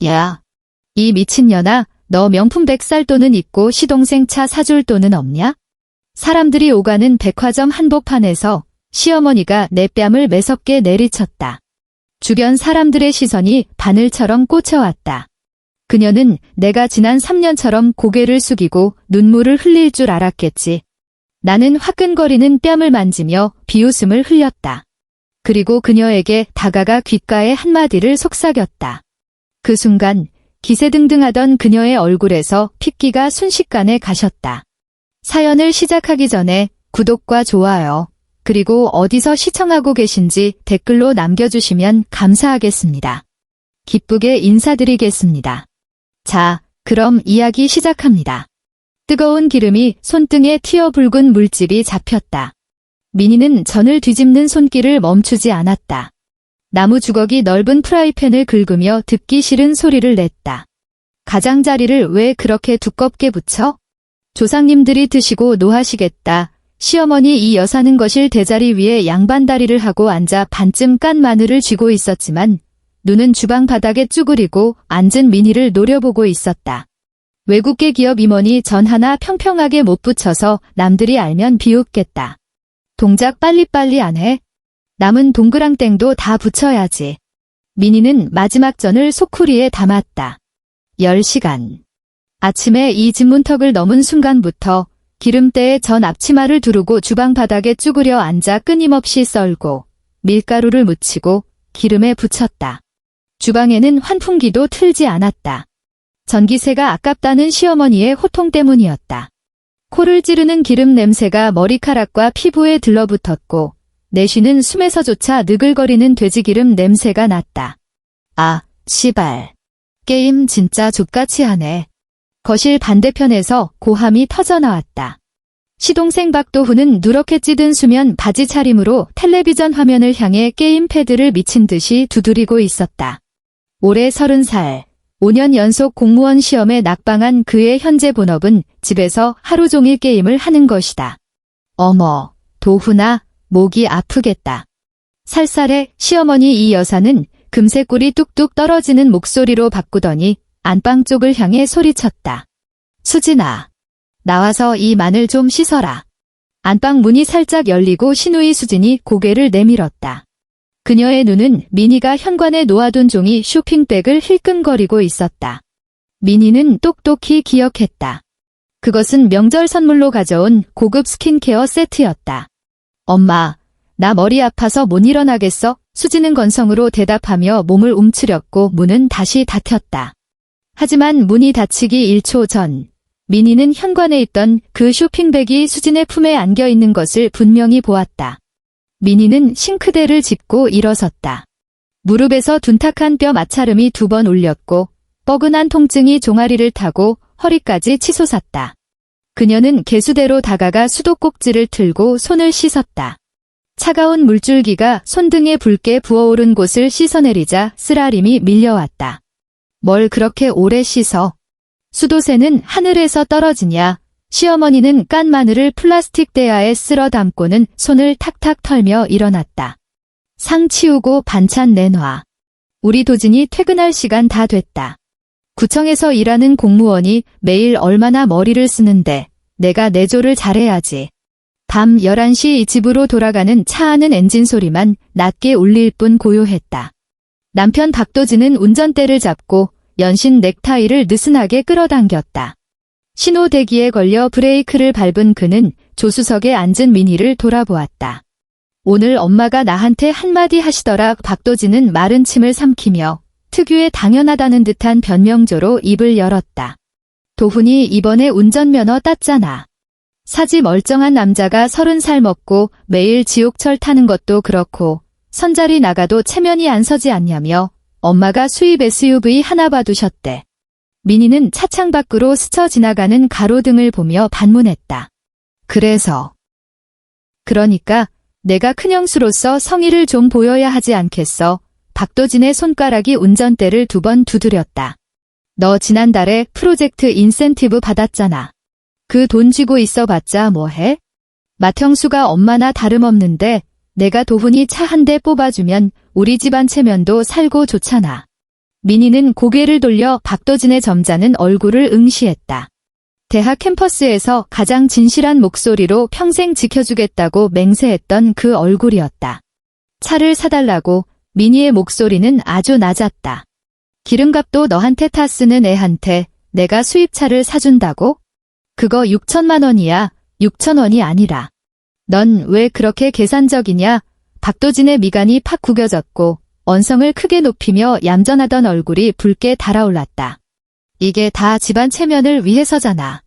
야, 이 미친년아, 너 명품 백살 돈은 있고 시동생 차 사줄 돈은 없냐? 사람들이 오가는 백화점 한복판에서 시어머니가 내 뺨을 매섭게 내리쳤다. 주변 사람들의 시선이 바늘처럼 꽂혀왔다. 그녀는 내가 지난 3년처럼 고개를 숙이고 눈물을 흘릴 줄 알았겠지. 나는 화끈거리는 뺨을 만지며 비웃음을 흘렸다. 그리고 그녀에게 다가가 귓가에 한마디를 속삭였다. 그 순간 기세등등하던 그녀의 얼굴에서 핏기가 순식간에 가셨다. 사연을 시작하기 전에 구독과 좋아요, 그리고 어디서 시청하고 계신지 댓글로 남겨주시면 감사하겠습니다. 기쁘게 인사드리겠습니다. 자, 그럼 이야기 시작합니다. 뜨거운 기름이 손등에 튀어 붉은 물집이 잡혔다. 민희는 전을 뒤집는 손길을 멈추지 않았다. 나무 주걱이 넓은 프라이팬을 긁으며 듣기 싫은 소리를 냈다. 가장자리를 왜 그렇게 두껍게 붙여? 조상님들이 드시고 노하시겠다. 시어머니 이 여사는 거실 대자리 위에 양반다리를 하고 앉아 반쯤 깐 마늘을 쥐고 있었지만 눈은 주방 바닥에 쭈그리고 앉은 민희를 노려보고 있었다. 외국계 기업 임원이 전 하나 평평하게 못 붙여서 남들이 알면 비웃겠다. 동작 빨리빨리 안 해? 남은 동그랑땡도 다 붙여야지. 민희는 마지막 전을 소쿠리에 담았다. 10시간. 아침에 이 집문턱을 넘은 순간부터 기름때에 전 앞치마를 두르고 주방 바닥에 쭈그려 앉아 끊임없이 썰고 밀가루를 묻히고 기름에 붙였다. 주방에는 환풍기도 틀지 않았다. 전기세가 아깝다는 시어머니의 호통 때문이었다. 코를 찌르는 기름 냄새가 머리카락과 피부에 들러붙었고 내쉬는 숨에서조차 느글거리는 돼지기름 냄새가 났다. 아, 시발. 게임 진짜 족같이 하네. 거실 반대편에서 고함이 터져나왔다. 시동생 박도훈은 누렇게 찌든 수면 바지 차림으로 텔레비전 화면을 향해 게임 패드를 미친 듯이 두드리고 있었다. 올해 30살, 5년 연속 공무원 시험에 낙방한 그의 현재 본업은 집에서 하루 종일 게임을 하는 것이다. 어머, 도훈아, 목이 아프겠다. 살살해. 시어머니 이 여사는 금세 꿀이 뚝뚝 떨어지는 목소리로 바꾸더니 안방 쪽을 향해 소리쳤다. 수진아, 나와서 이 마늘 좀 씻어라. 안방 문이 살짝 열리고 신우이 수진이 고개를 내밀었다. 그녀의 눈은 민희가 현관에 놓아둔 종이 쇼핑백을 힐끔거리고 있었다. 민희는 똑똑히 기억했다. 그것은 명절 선물로 가져온 고급 스킨케어 세트였다. 엄마, 나 머리 아파서 못 일어나겠어? 수진은 건성으로 대답하며 몸을 움츠렸고 문은 다시 닫혔다. 하지만 문이 닫히기 1초 전, 민희는 현관에 있던 그 쇼핑백이 수진의 품에 안겨있는 것을 분명히 보았다. 민희는 싱크대를 짚고 일어섰다. 무릎에서 둔탁한 뼈 마찰음이 2번 울렸고 뻐근한 통증이 종아리를 타고 허리까지 치솟았다. 그녀는 개수대로 다가가 수도꼭지를 틀고 손을 씻었다. 차가운 물줄기가 손등에 붉게 부어오른 곳을 씻어내리자 쓰라림이 밀려왔다. 뭘 그렇게 오래 씻어? 수도새는 하늘에서 떨어지냐? 시어머니는 깐 마늘을 플라스틱 대야에 쓸어 담고는 손을 탁탁 털며 일어났다. 상 치우고 반찬 내놔. 우리 도진이 퇴근할 시간 다 됐다. 구청에서 일하는 공무원이 매일 얼마나 머리를 쓰는데 내가 내조를 잘해야지. 밤 11시 집으로 돌아가는 차 안은 엔진 소리만 낮게 울릴 뿐 고요했다. 남편 박도진은 운전대를 잡고 연신 넥타이를 느슨하게 끌어당겼다. 신호 대기에 걸려 브레이크를 밟은 그는 조수석에 앉은 민희를 돌아보았다. 오늘 엄마가 나한테 한마디 하시더라. 박도진은 마른 침을 삼키며 특유의 당연하다는 듯한 변명조로 입을 열었다. 도훈이 이번에 운전면허 땄잖아. 사지 멀쩡한 남자가 30살 먹고 매일 지옥철 타는 것도 그렇고 선자리 나가도 체면이 안 서지 않냐며 엄마가 수입 SUV 하나 봐두셨대. 민희는 차창 밖으로 스쳐 지나가는 가로등을 보며 반문했다. 그러니까 내가 큰형수로서 성의를 좀 보여야 하지 않겠어. 박도진의 손가락이 운전대를 2번 두드렸다. 너 지난달에 프로젝트 인센티브 받았잖아. 그 돈 쥐고 있어봤자 뭐해? 맏형수가 엄마나 다름없는데 내가 도훈이 차 한 대 뽑아주면 우리 집안 체면도 살고 좋잖아. 민희는 고개를 돌려 박도진의 점잖은 얼굴을 응시했다. 대학 캠퍼스에서 가장 진실한 목소리로 평생 지켜주겠다고 맹세했던 그 얼굴이었다. 차를 사달라고. 민희의 목소리는 아주 낮았다. 기름값도 너한테 타 쓰는 애한테 내가 수입차를 사준다고? 그거 6천만 원이야. 6천 원이 아니라. 넌 왜 그렇게 계산적이냐? 박도진의 미간이 팍 구겨졌고 언성을 크게 높이며 얌전하던 얼굴이 붉게 달아올랐다. 이게 다 집안 체면을 위해서잖아.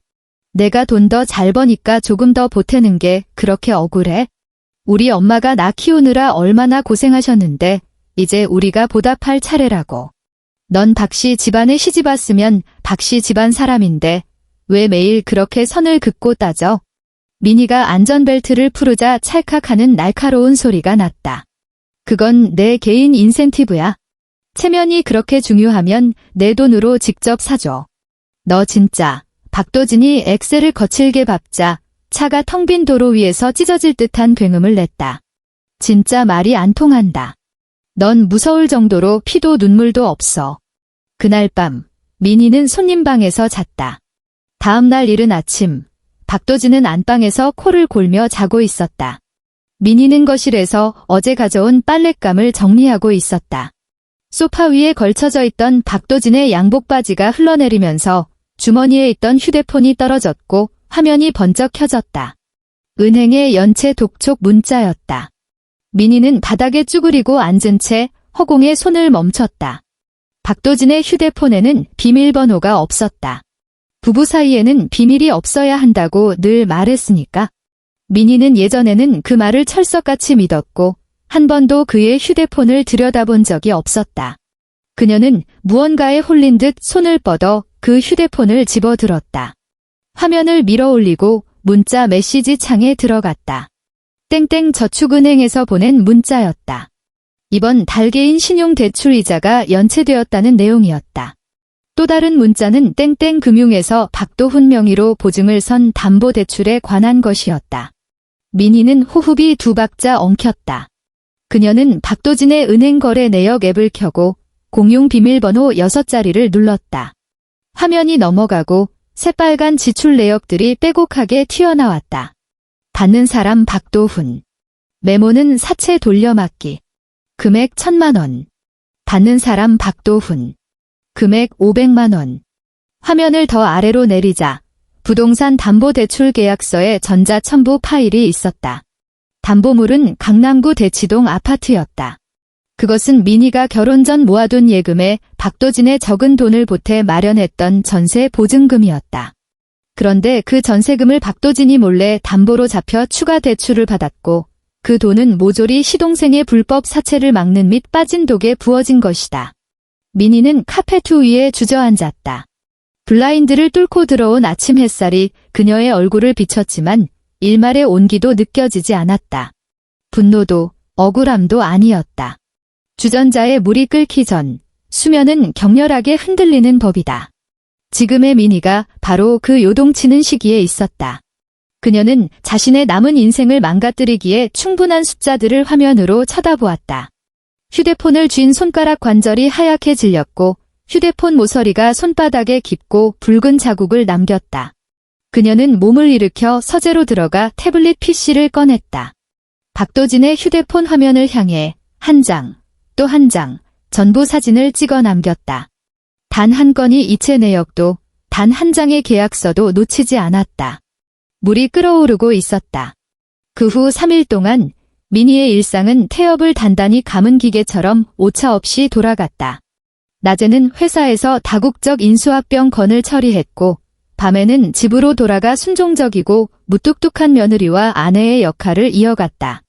내가 돈 더 잘 버니까 조금 더 보태는 게 그렇게 억울해? 우리 엄마가 나 키우느라 얼마나 고생하셨는데 이제 우리가 보답할 차례라고. 넌 박씨 집안에 시집 왔으면 박씨 집안 사람인데 왜 매일 그렇게 선을 긋고 따져? 민희가 안전벨트를 풀으자 찰칵하는 날카로운 소리가 났다. 그건 내 개인 인센티브야. 체면이 그렇게 중요하면 내 돈으로 직접 사줘. 너 진짜. 박도진이 엑셀을 거칠게 밟자 차가 텅 빈 도로 위에서 찢어질 듯한 굉음을 냈다. 진짜 말이 안 통한다. 넌 무서울 정도로 피도 눈물도 없어. 그날 밤 민희는 손님 방에서 잤다. 다음 날 이른 아침 박도진은 안방에서 코를 골며 자고 있었다. 민희는 거실에서 어제 가져온 빨랫감을 정리하고 있었다. 소파 위에 걸쳐져 있던 박도진의 양복 바지가 흘러내리면서 주머니에 있던 휴대폰이 떨어졌고 화면이 번쩍 켜졌다. 은행의 연체 독촉 문자였다. 민희는 바닥에 쭈그리고 앉은 채 허공에 손을 멈췄다. 박도진의 휴대폰에는 비밀번호가 없었다. 부부 사이에는 비밀이 없어야 한다고 늘 말했으니까. 민희는 예전에는 그 말을 철석같이 믿었고 한 번도 그의 휴대폰을 들여다본 적이 없었다. 그녀는 무언가에 홀린 듯 손을 뻗어 그 휴대폰을 집어들었다. 화면을 밀어 올리고 문자 메시지 창에 들어갔다. 땡땡 저축은행에서 보낸 문자였다. 이번 달 개인 신용대출 이자가 연체되었다는 내용이었다. 또 다른 문자는 땡땡 금융에서 박도훈 명의로 보증을 선 담보대출에 관한 것이었다. 민희는 호흡이 두 박자 엉켰다. 그녀는 박도진의 은행 거래 내역 앱을 켜고 공용 비밀번호 6자리를 눌렀다. 화면이 넘어가고 새빨간 지출 내역들이 빼곡하게 튀어나왔다. 받는 사람 박도훈. 메모는 사채 돌려막기. 금액 1,000만 원. 받는 사람 박도훈. 금액 500만 원. 화면을 더 아래로 내리자 부동산 담보대출 계약서에 전자첨부 파일이 있었다. 담보물은 강남구 대치동 아파트였다. 그것은 민희가 결혼 전 모아둔 예금에 박도진의 적은 돈을 보태 마련했던 전세 보증금이었다. 그런데 그 전세금을 박도진이 몰래 담보로 잡혀 추가 대출을 받았고 그 돈은 모조리 시동생의 불법 사채를 막는 및 빠진 독에 부어진 것이다. 민희는 카페트 위에 주저앉았다. 블라인드를 뚫고 들어온 아침 햇살이 그녀의 얼굴을 비췄지만 일말의 온기도 느껴지지 않았다. 분노도 억울함도 아니었다. 주전자에 물이 끓기 전 수면은 격렬하게 흔들리는 법이다. 지금의 민희가 바로 그 요동치는 시기에 있었다. 그녀는 자신의 남은 인생을 망가뜨리기에 충분한 숫자들을 화면으로 쳐다보았다. 휴대폰을 쥔 손가락 관절이 하얗게 질렸고 휴대폰 모서리가 손바닥에 깊고 붉은 자국을 남겼다. 그녀는 몸을 일으켜 서재로 들어가 태블릿 PC를 꺼냈다. 박도진의 휴대폰 화면을 향해 한 장, 또 한 장, 전부 사진을 찍어 남겼다. 단 한 건의 이체 내역도, 단 한 장의 계약서도 놓치지 않았다. 물이 끓어오르고 있었다. 그 후 3일 동안 민희의 일상은 태엽을 단단히 감은 기계처럼 오차 없이 돌아갔다. 낮에는 회사에서 다국적 인수합병 건을 처리했고 밤에는 집으로 돌아가 순종적이고 무뚝뚝한 며느리와 아내의 역할을 이어갔다.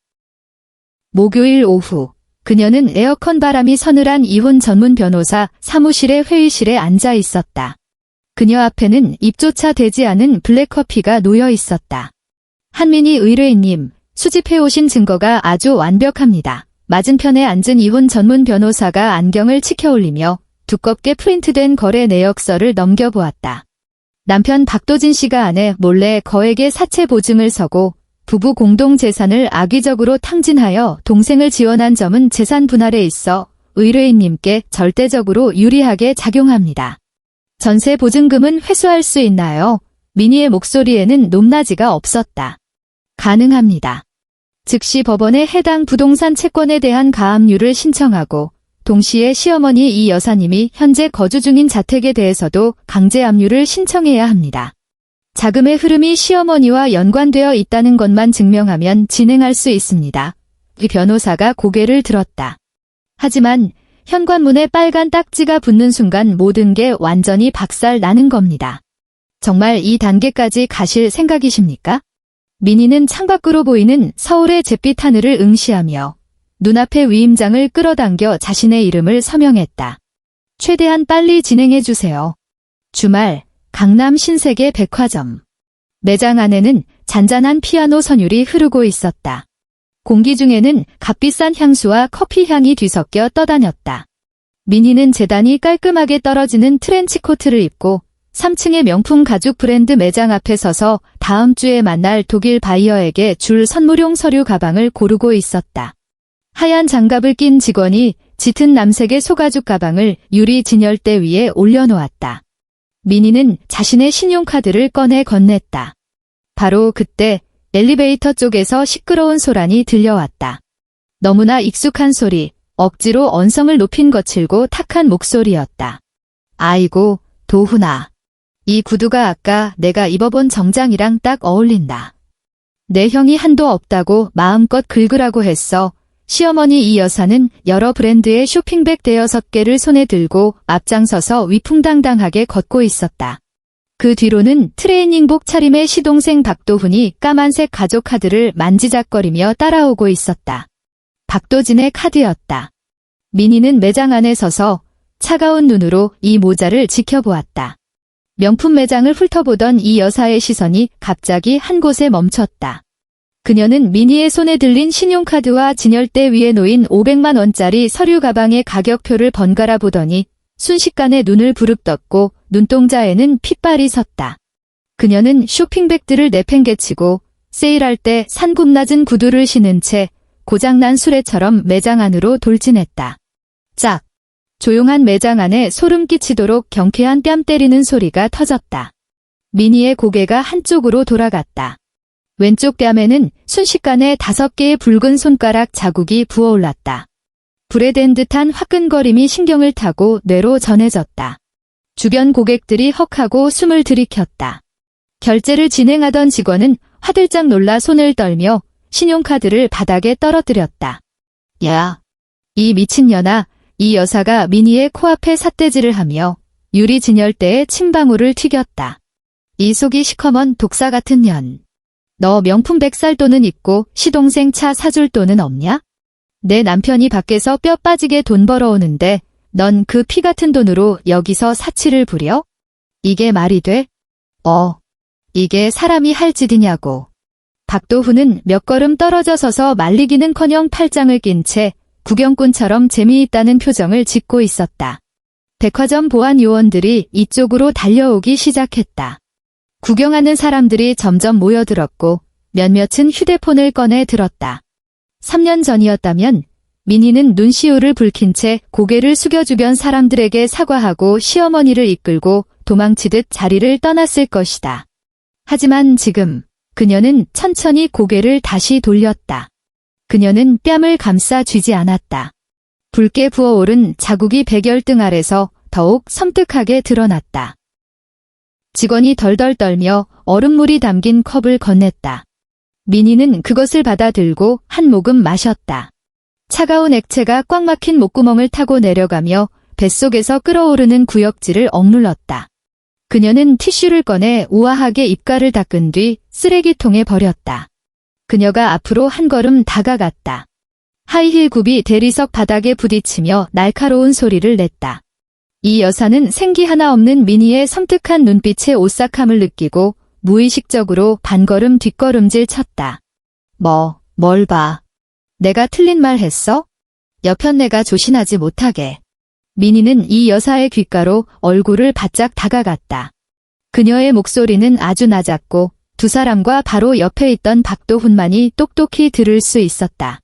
목요일 오후 그녀는 에어컨 바람이 서늘한 이혼 전문 변호사 사무실의 회의실에 앉아 있었다. 그녀 앞에는 입조차 되지 않은 블랙커피가 놓여 있었다. 한민희 의뢰인님, 수집해오신 증거가 아주 완벽합니다. 맞은편에 앉은 이혼 전문 변호사가 안경을 치켜올리며 두껍게 프린트된 거래 내역서를 넘겨보았다. 남편 박도진 씨가 아내 몰래 거액의 사채 보증을 서고 부부 공동 재산을 악의적으로 탕진하여 동생을 지원한 점은 재산 분할에 있어 의뢰인님께 절대적으로 유리하게 작용합니다. 전세 보증금은 회수할 수 있나요? 민희의 목소리에는 높낮이가 없었다. 가능합니다. 즉시 법원에 해당 부동산 채권에 대한 가압류를 신청하고 동시에 시어머니 이 여사님이 현재 거주 중인 자택에 대해서도 강제 압류를 신청해야 합니다. 자금의 흐름이 시어머니와 연관되어 있다는 것만 증명하면 진행할 수 있습니다. 이 변호사가 고개를 들었다. 하지만 현관문에 빨간 딱지가 붙는 순간 모든 게 완전히 박살 나는 겁니다. 정말 이 단계까지 가실 생각이십니까? 민희는 창밖으로 보이는 서울의 잿빛 하늘을 응시하며 눈앞의 위임장을 끌어당겨 자신의 이름을 서명했다. 최대한 빨리 진행해 주세요. 주말 강남 신세계 백화점. 매장 안에는 잔잔한 피아노 선율이 흐르고 있었다. 공기 중에는 값비싼 향수와 커피 향이 뒤섞여 떠다녔다. 민희는 재단이 깔끔하게 떨어지는 트렌치코트를 입고 3층의 명품 가죽 브랜드 매장 앞에 서서 다음 주에 만날 독일 바이어에게 줄 선물용 서류 가방을 고르고 있었다. 하얀 장갑을 낀 직원이 짙은 남색의 소가죽 가방을 유리 진열대 위에 올려놓았다. 민희는 자신의 신용카드를 꺼내 건넸다. 바로 그때 엘리베이터 쪽에서 시끄러운 소란이 들려왔다. 너무나 익숙한 소리, 억지로 언성을 높인 거칠고 탁한 목소리였다. 아이고, 도훈아. 이 구두가 아까 내가 입어본 정장이랑 딱 어울린다. 내 형이 한도 없다고 마음껏 긁으라고 했어. 시어머니 이 여사는 여러 브랜드의 쇼핑백 6개를 손에 들고 앞장서서 위풍당당하게 걷고 있었다. 그 뒤로는 트레이닝복 차림의 시동생 박도훈이 까만색 가족 카드를 만지작거리며 따라오고 있었다. 박도진의 카드였다. 민희는 매장 안에 서서 차가운 눈으로 이 모자를 지켜보았다. 명품 매장을 훑어보던 이 여사의 시선이 갑자기 한 곳에 멈췄다. 그녀는 민희의 손에 들린 신용카드와 진열대 위에 놓인 500만 원짜리 서류 가방의 가격표를 번갈아 보더니 순식간에 눈을 부릅떴고 눈동자에는 핏발이 섰다. 그녀는 쇼핑백들을 내팽개치고 세일할 때 산굽 낮은 구두를 신은 채 고장난 수레처럼 매장 안으로 돌진했다. 짝! 조용한 매장 안에 소름 끼치도록 경쾌한 뺨 때리는 소리가 터졌다. 민희의 고개가 한쪽으로 돌아갔다. 왼쪽 뺨에는 순식간에 5개의 붉은 손가락 자국이 부어올랐다. 불에 댄 듯한 화끈거림이 신경을 타고 뇌로 전해졌다. 주변 고객들이 헉하고 숨을 들이켰다. 결제를 진행하던 직원은 화들짝 놀라 손을 떨며 신용카드를 바닥에 떨어뜨렸다. 야, 이 미친년아. 이 여사가 민희의 코앞에 삿대질을 하며 유리 진열대에 침방울을 튀겼다. 이 속이 시커먼 독사 같은 년. 너 명품 100살 돈은 있고 시동생 차 사줄 돈은 없냐? 내 남편이 밖에서 뼈 빠지게 돈 벌어오는데 넌 그 피 같은 돈으로 여기서 사치를 부려? 이게 말이 돼? 이게 사람이 할 짓이냐고. 박도훈은 몇 걸음 떨어져 서서 말리기는커녕 팔짱을 낀 채 구경꾼처럼 재미있다는 표정을 짓고 있었다. 백화점 보안 요원들이 이쪽으로 달려오기 시작했다. 구경하는 사람들이 점점 모여들었고 몇몇은 휴대폰을 꺼내 들었다. 3년 전이었다면 민희는 눈시울을 붉힌 채 고개를 숙여 주변 사람들에게 사과하고 시어머니를 이끌고 도망치듯 자리를 떠났을 것이다. 하지만 지금 그녀는 천천히 고개를 다시 돌렸다. 그녀는 뺨을 감싸 쥐지 않았다. 붉게 부어오른 자국이 백열등 아래서 더욱 섬뜩하게 드러났다. 직원이 덜덜 떨며 얼음물이 담긴 컵을 건넸다. 민희는 그것을 받아들고 한 모금 마셨다. 차가운 액체가 꽉 막힌 목구멍을 타고 내려가며 뱃속에서 끓어오르는 구역질을 억눌렀다. 그녀는 티슈를 꺼내 우아하게 입가를 닦은 뒤 쓰레기통에 버렸다. 그녀가 앞으로 한 걸음 다가갔다. 하이힐 굽이 대리석 바닥에 부딪히며 날카로운 소리를 냈다. 이 여사는 생기 하나 없는 민희의 섬뜩한 눈빛에 오싹함을 느끼고 무의식적으로 반걸음 뒷걸음질 쳤다. 뭘 봐. 내가 틀린 말 했어? 여편네가 조신하지 못하게. 민희는 이 여사의 귓가로 얼굴을 바짝 다가갔다. 그녀의 목소리는 아주 낮았고 두 사람과 바로 옆에 있던 박도훈만이 똑똑히 들을 수 있었다.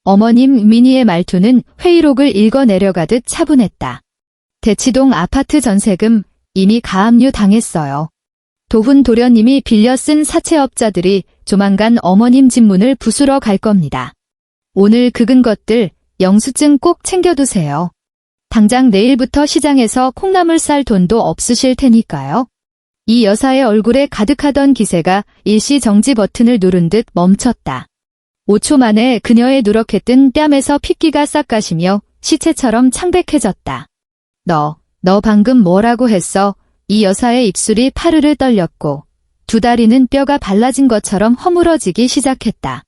어머님 민희의 말투는 회의록을 읽어 내려가듯 차분했다. 대치동 아파트 전세금 이미 가압류 당했어요. 도훈 도련님이 빌려 쓴 사채업자들이 조만간 어머님 집 문을 부수러 갈 겁니다. 오늘 긁은 것들 영수증 꼭 챙겨두세요. 당장 내일부터 시장에서 콩나물 쌀 돈도 없으실 테니까요. 이 여사의 얼굴에 가득하던 기세가 일시 정지 버튼을 누른 듯 멈췄다. 5초 만에 그녀의 누렇게 뜬 뺨에서 핏기가 싹 가시며 시체처럼 창백해졌다. 너 방금 뭐라고 했어? 이 여사의 입술이 파르르 떨렸고 두 다리는 뼈가 발라진 것처럼 허물어지기 시작했다.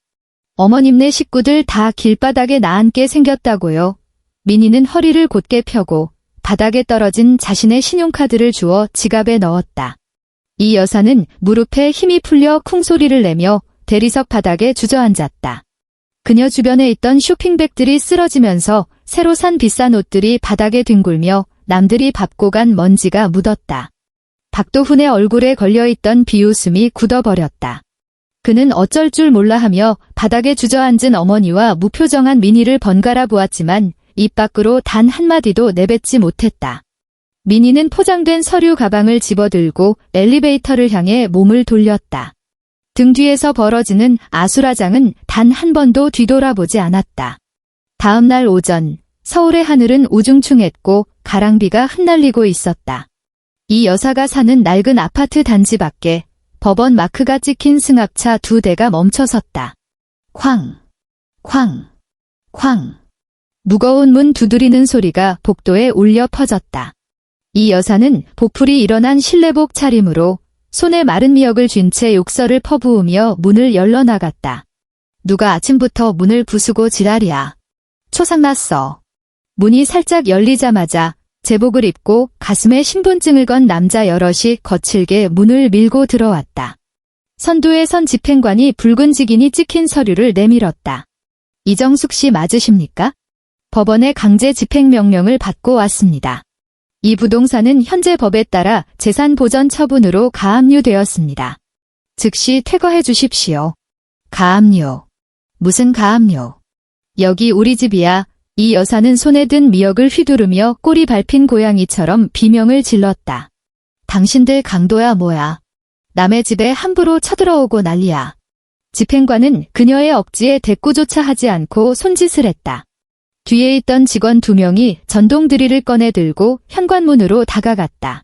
어머님네 식구들 다 길바닥에 나앉게 생겼다고요. 민희는 허리를 곧게 펴고 바닥에 떨어진 자신의 신용카드를 주워 지갑에 넣었다. 이 여사는 무릎에 힘이 풀려 쿵소리를 내며 대리석 바닥에 주저앉았다. 그녀 주변에 있던 쇼핑백들이 쓰러지면서 새로 산 비싼 옷들이 바닥에 뒹굴며 남들이 밟고 간 먼지가 묻었다. 박도훈의 얼굴에 걸려있던 비웃음이 굳어버렸다. 그는 어쩔 줄 몰라 하며 바닥에 주저앉은 어머니와 무표정한 민희를 번갈아 보았지만 입 밖으로 단 한마디도 내뱉지 못했다. 민희는 포장된 서류 가방을 집어들고 엘리베이터를 향해 몸을 돌렸다. 등 뒤에서 벌어지는 아수라장은 단 한 번도 뒤돌아보지 않았다. 다음 날 오전, 서울의 하늘은 우중충했고 가랑비가 흩날리고 있었다. 이 여사가 사는 낡은 아파트 단지 밖에 법원 마크가 찍힌 승합차 2대가 멈춰섰다. 쾅, 쾅, 쾅. 무거운 문 두드리는 소리가 복도에 울려 퍼졌다. 이 여사는 보풀이 일어난 실내복 차림으로 손에 마른 미역을 쥔 채 욕설을 퍼부으며 문을 열러 나갔다. 누가 아침부터 문을 부수고 지랄이야. 초상났어. 문이 살짝 열리자마자 제복을 입고 가슴에 신분증을 건 남자 여럿이 거칠게 문을 밀고 들어왔다. 선두에 선 집행관이 붉은 직인이 찍힌 서류를 내밀었다. 이정숙 씨 맞으십니까? 법원의 강제 집행명령을 받고 왔습니다. 이 부동산은 현재 법에 따라 재산보전 처분으로 가압류되었습니다. 즉시 퇴거해 주십시오. 가압류. 무슨 가압류? 여기 우리 집이야. 이 여사는 손에 든 미역을 휘두르며 꼬리 밟힌 고양이처럼 비명을 질렀다. 당신들 강도야 뭐야. 남의 집에 함부로 쳐들어오고 난리야. 집행관은 그녀의 억지에 대꾸조차 하지 않고 손짓을 했다. 뒤에 있던 직원 2명이 전동 드릴을 꺼내 들고 현관문으로 다가갔다.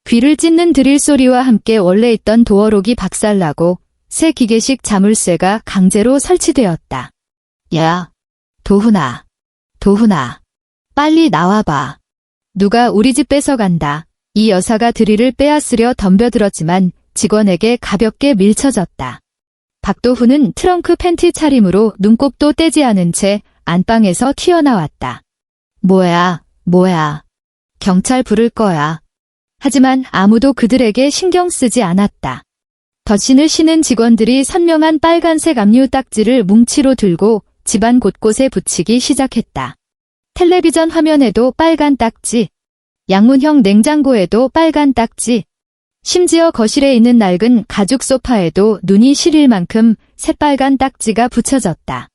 귀를 찢는 드릴 소리와 함께 원래 있던 도어록이 박살나고 새 기계식 자물쇠가 강제로 설치되었다. 야, 도훈아, 빨리 나와봐. 누가 우리 집 뺏어간다. 이 여사가 드릴을 빼앗으려 덤벼들었지만 직원에게 가볍게 밀쳐졌다. 박도훈은 트렁크 팬티 차림으로 눈곱도 떼지 않은 채 안방에서 튀어나왔다. 뭐야. 경찰 부를 거야. 하지만 아무도 그들에게 신경 쓰지 않았다. 덧신을 신은 직원들이 선명한 빨간색 압류 딱지를 뭉치로 들고 집안 곳곳에 붙이기 시작했다. 텔레비전 화면에도 빨간 딱지, 양문형 냉장고에도 빨간 딱지, 심지어 거실에 있는 낡은 가죽 소파에도 눈이 시릴 만큼 새빨간 딱지가 붙여졌다.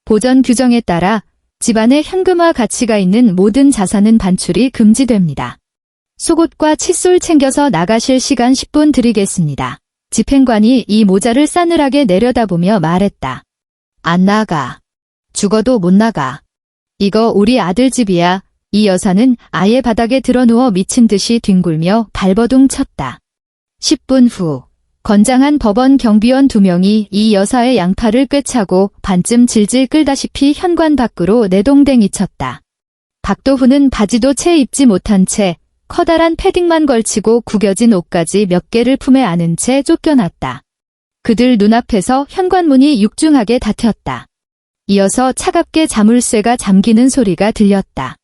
보전 규정에 따라 집안에 현금화 가치가 있는 모든 자산은 반출이 금지됩니다. 속옷과 칫솔 챙겨서 나가실 시간 10분 드리겠습니다. 집행관이 이 모자를 싸늘하게 내려다보며 말했다. 안 나가. 죽어도 못 나가. 이거 우리 아들 집이야. 이 여사는 아예 바닥에 드러누워 미친 듯이 뒹굴며 발버둥 쳤다. 10분 후 건장한 법원 경비원 2명이 이 여사의 양팔을 꿰차고 반쯤 질질 끌다시피 현관 밖으로 내동댕이 쳤다. 박도훈은 바지도 채 입지 못한 채 커다란 패딩만 걸치고 구겨진 옷까지 몇 개를 품에 안은 채 쫓겨났다. 그들 눈앞에서 현관문이 육중하게 닫혔다. 이어서 차갑게 자물쇠가 잠기는 소리가 들렸다.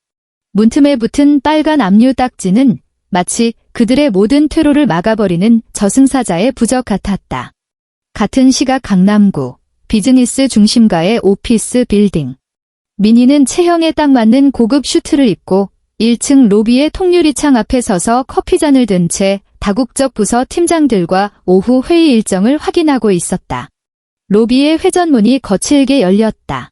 문틈에 붙은 빨간 압류 딱지는 마치 그들의 모든 퇴로를 막아버리는 저승사자의 부적 같았다. 같은 시각 강남구 비즈니스 중심가의 오피스 빌딩. 민희는 체형에 딱 맞는 고급 슈트를 입고 1층 로비의 통유리창 앞에 서서 커피잔을 든 채 다국적 부서 팀장들과 오후 회의 일정을 확인하고 있었다. 로비의 회전문이 거칠게 열렸다.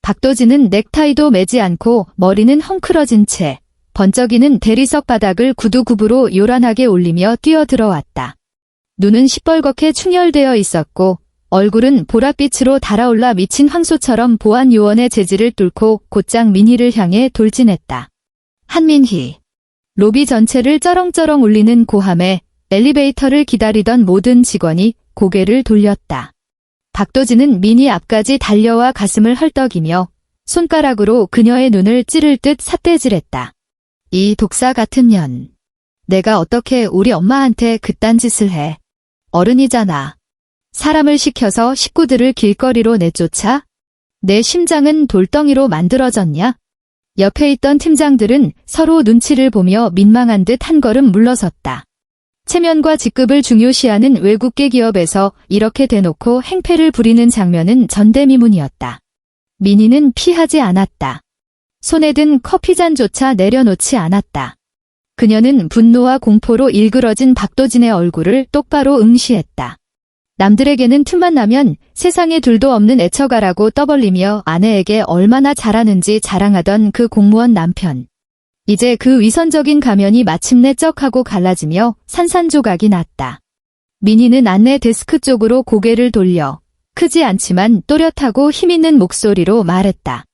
박도진은 넥타이도 매지 않고 머리는 헝클어진 채 번쩍이는 대리석 바닥을 구두굽으로 요란하게 올리며 뛰어들어왔다. 눈은 시뻘겋게 충혈되어 있었고 얼굴은 보랏빛으로 달아올라 미친 황소처럼 보안 요원의 재질을 뚫고 곧장 민희를 향해 돌진했다. 한민희. 로비 전체를 쩌렁쩌렁 울리는 고함에 엘리베이터를 기다리던 모든 직원이 고개를 돌렸다. 박도진은 민희 앞까지 달려와 가슴을 헐떡이며 손가락으로 그녀의 눈을 찌를 듯 삿대질했다. 이 독사 같은 년. 내가 어떻게 우리 엄마한테 그딴 짓을 해. 어른이잖아. 사람을 시켜서 식구들을 길거리로 내쫓아? 내 심장은 돌덩이로 만들어졌냐? 옆에 있던 팀장들은 서로 눈치를 보며 민망한 듯 한 걸음 물러섰다. 체면과 직급을 중요시하는 외국계 기업에서 이렇게 대놓고 행패를 부리는 장면은 전대미문이었다. 민희는 피하지 않았다. 손에 든 커피잔조차 내려놓지 않았다. 그녀는 분노와 공포로 일그러진 박도진의 얼굴을 똑바로 응시했다. 남들에게는 틈만 나면 세상에 둘도 없는 애처가라고 떠벌리며 아내에게 얼마나 잘하는지 자랑하던 그 공무원 남편. 이제 그 위선적인 가면이 마침내 쩍하고 갈라지며 산산조각이 났다. 민희는 안내 데스크 쪽으로 고개를 돌려 크지 않지만 또렷하고 힘있는 목소리로 말했다.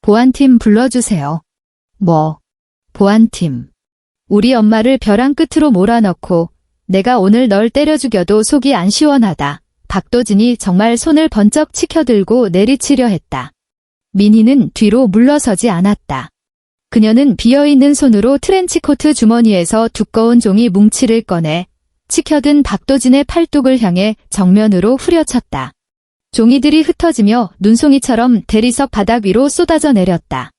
보안팀 불러주세요. 뭐? 보안팀. 우리 엄마를 벼랑 끝으로 몰아넣고 내가 오늘 널 때려 죽여도 속이 안 시원하다. 박도진이 정말 손을 번쩍 치켜들고 내리치려 했다. 민희는 뒤로 물러서지 않았다. 그녀는 비어있는 손으로 트렌치코트 주머니에서 두꺼운 종이 뭉치를 꺼내 치켜든 박도진의 팔뚝을 향해 정면으로 후려쳤다. 종이들이 흩어지며 눈송이처럼 대리석 바닥 위로 쏟아져 내렸다.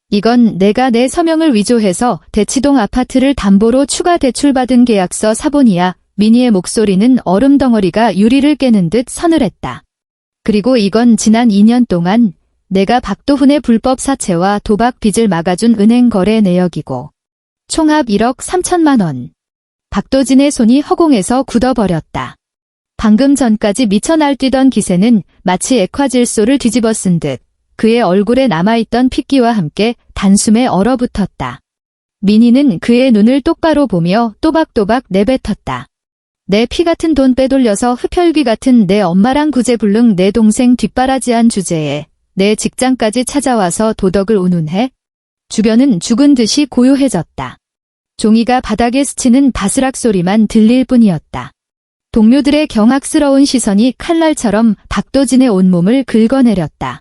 이건 내가 내 서명을 위조해서 대치동 아파트를 담보로 추가 대출받은 계약서 사본이야. 민희의 목소리는 얼음 덩어리가 유리를 깨는 듯 서늘했다. 그리고 이건 지난 2년 동안 내가 박도훈의 불법 사채와 도박 빚을 막아준 은행 거래 내역이고 총합 1억 3천만 원. 박도진의 손이 허공에서 굳어버렸다. 방금 전까지 미쳐 날뛰던 기세는 마치 액화질소를 뒤집어 쓴 듯 그의 얼굴에 남아있던 핏기와 함께 단숨에 얼어붙었다. 민희는 그의 눈을 똑바로 보며 또박또박 내뱉었다. 내 피 같은 돈 빼돌려서 흡혈귀 같은 내 엄마랑 구제불능 내 동생 뒷바라지한 주제에 내 직장까지 찾아와서 도덕을 운운해? 주변은 죽은 듯이 고요해졌다. 종이가 바닥에 스치는 바스락 소리만 들릴 뿐이었다. 동료들의 경악스러운 시선이 칼날처럼 박도진의 온몸을 긁어내렸다.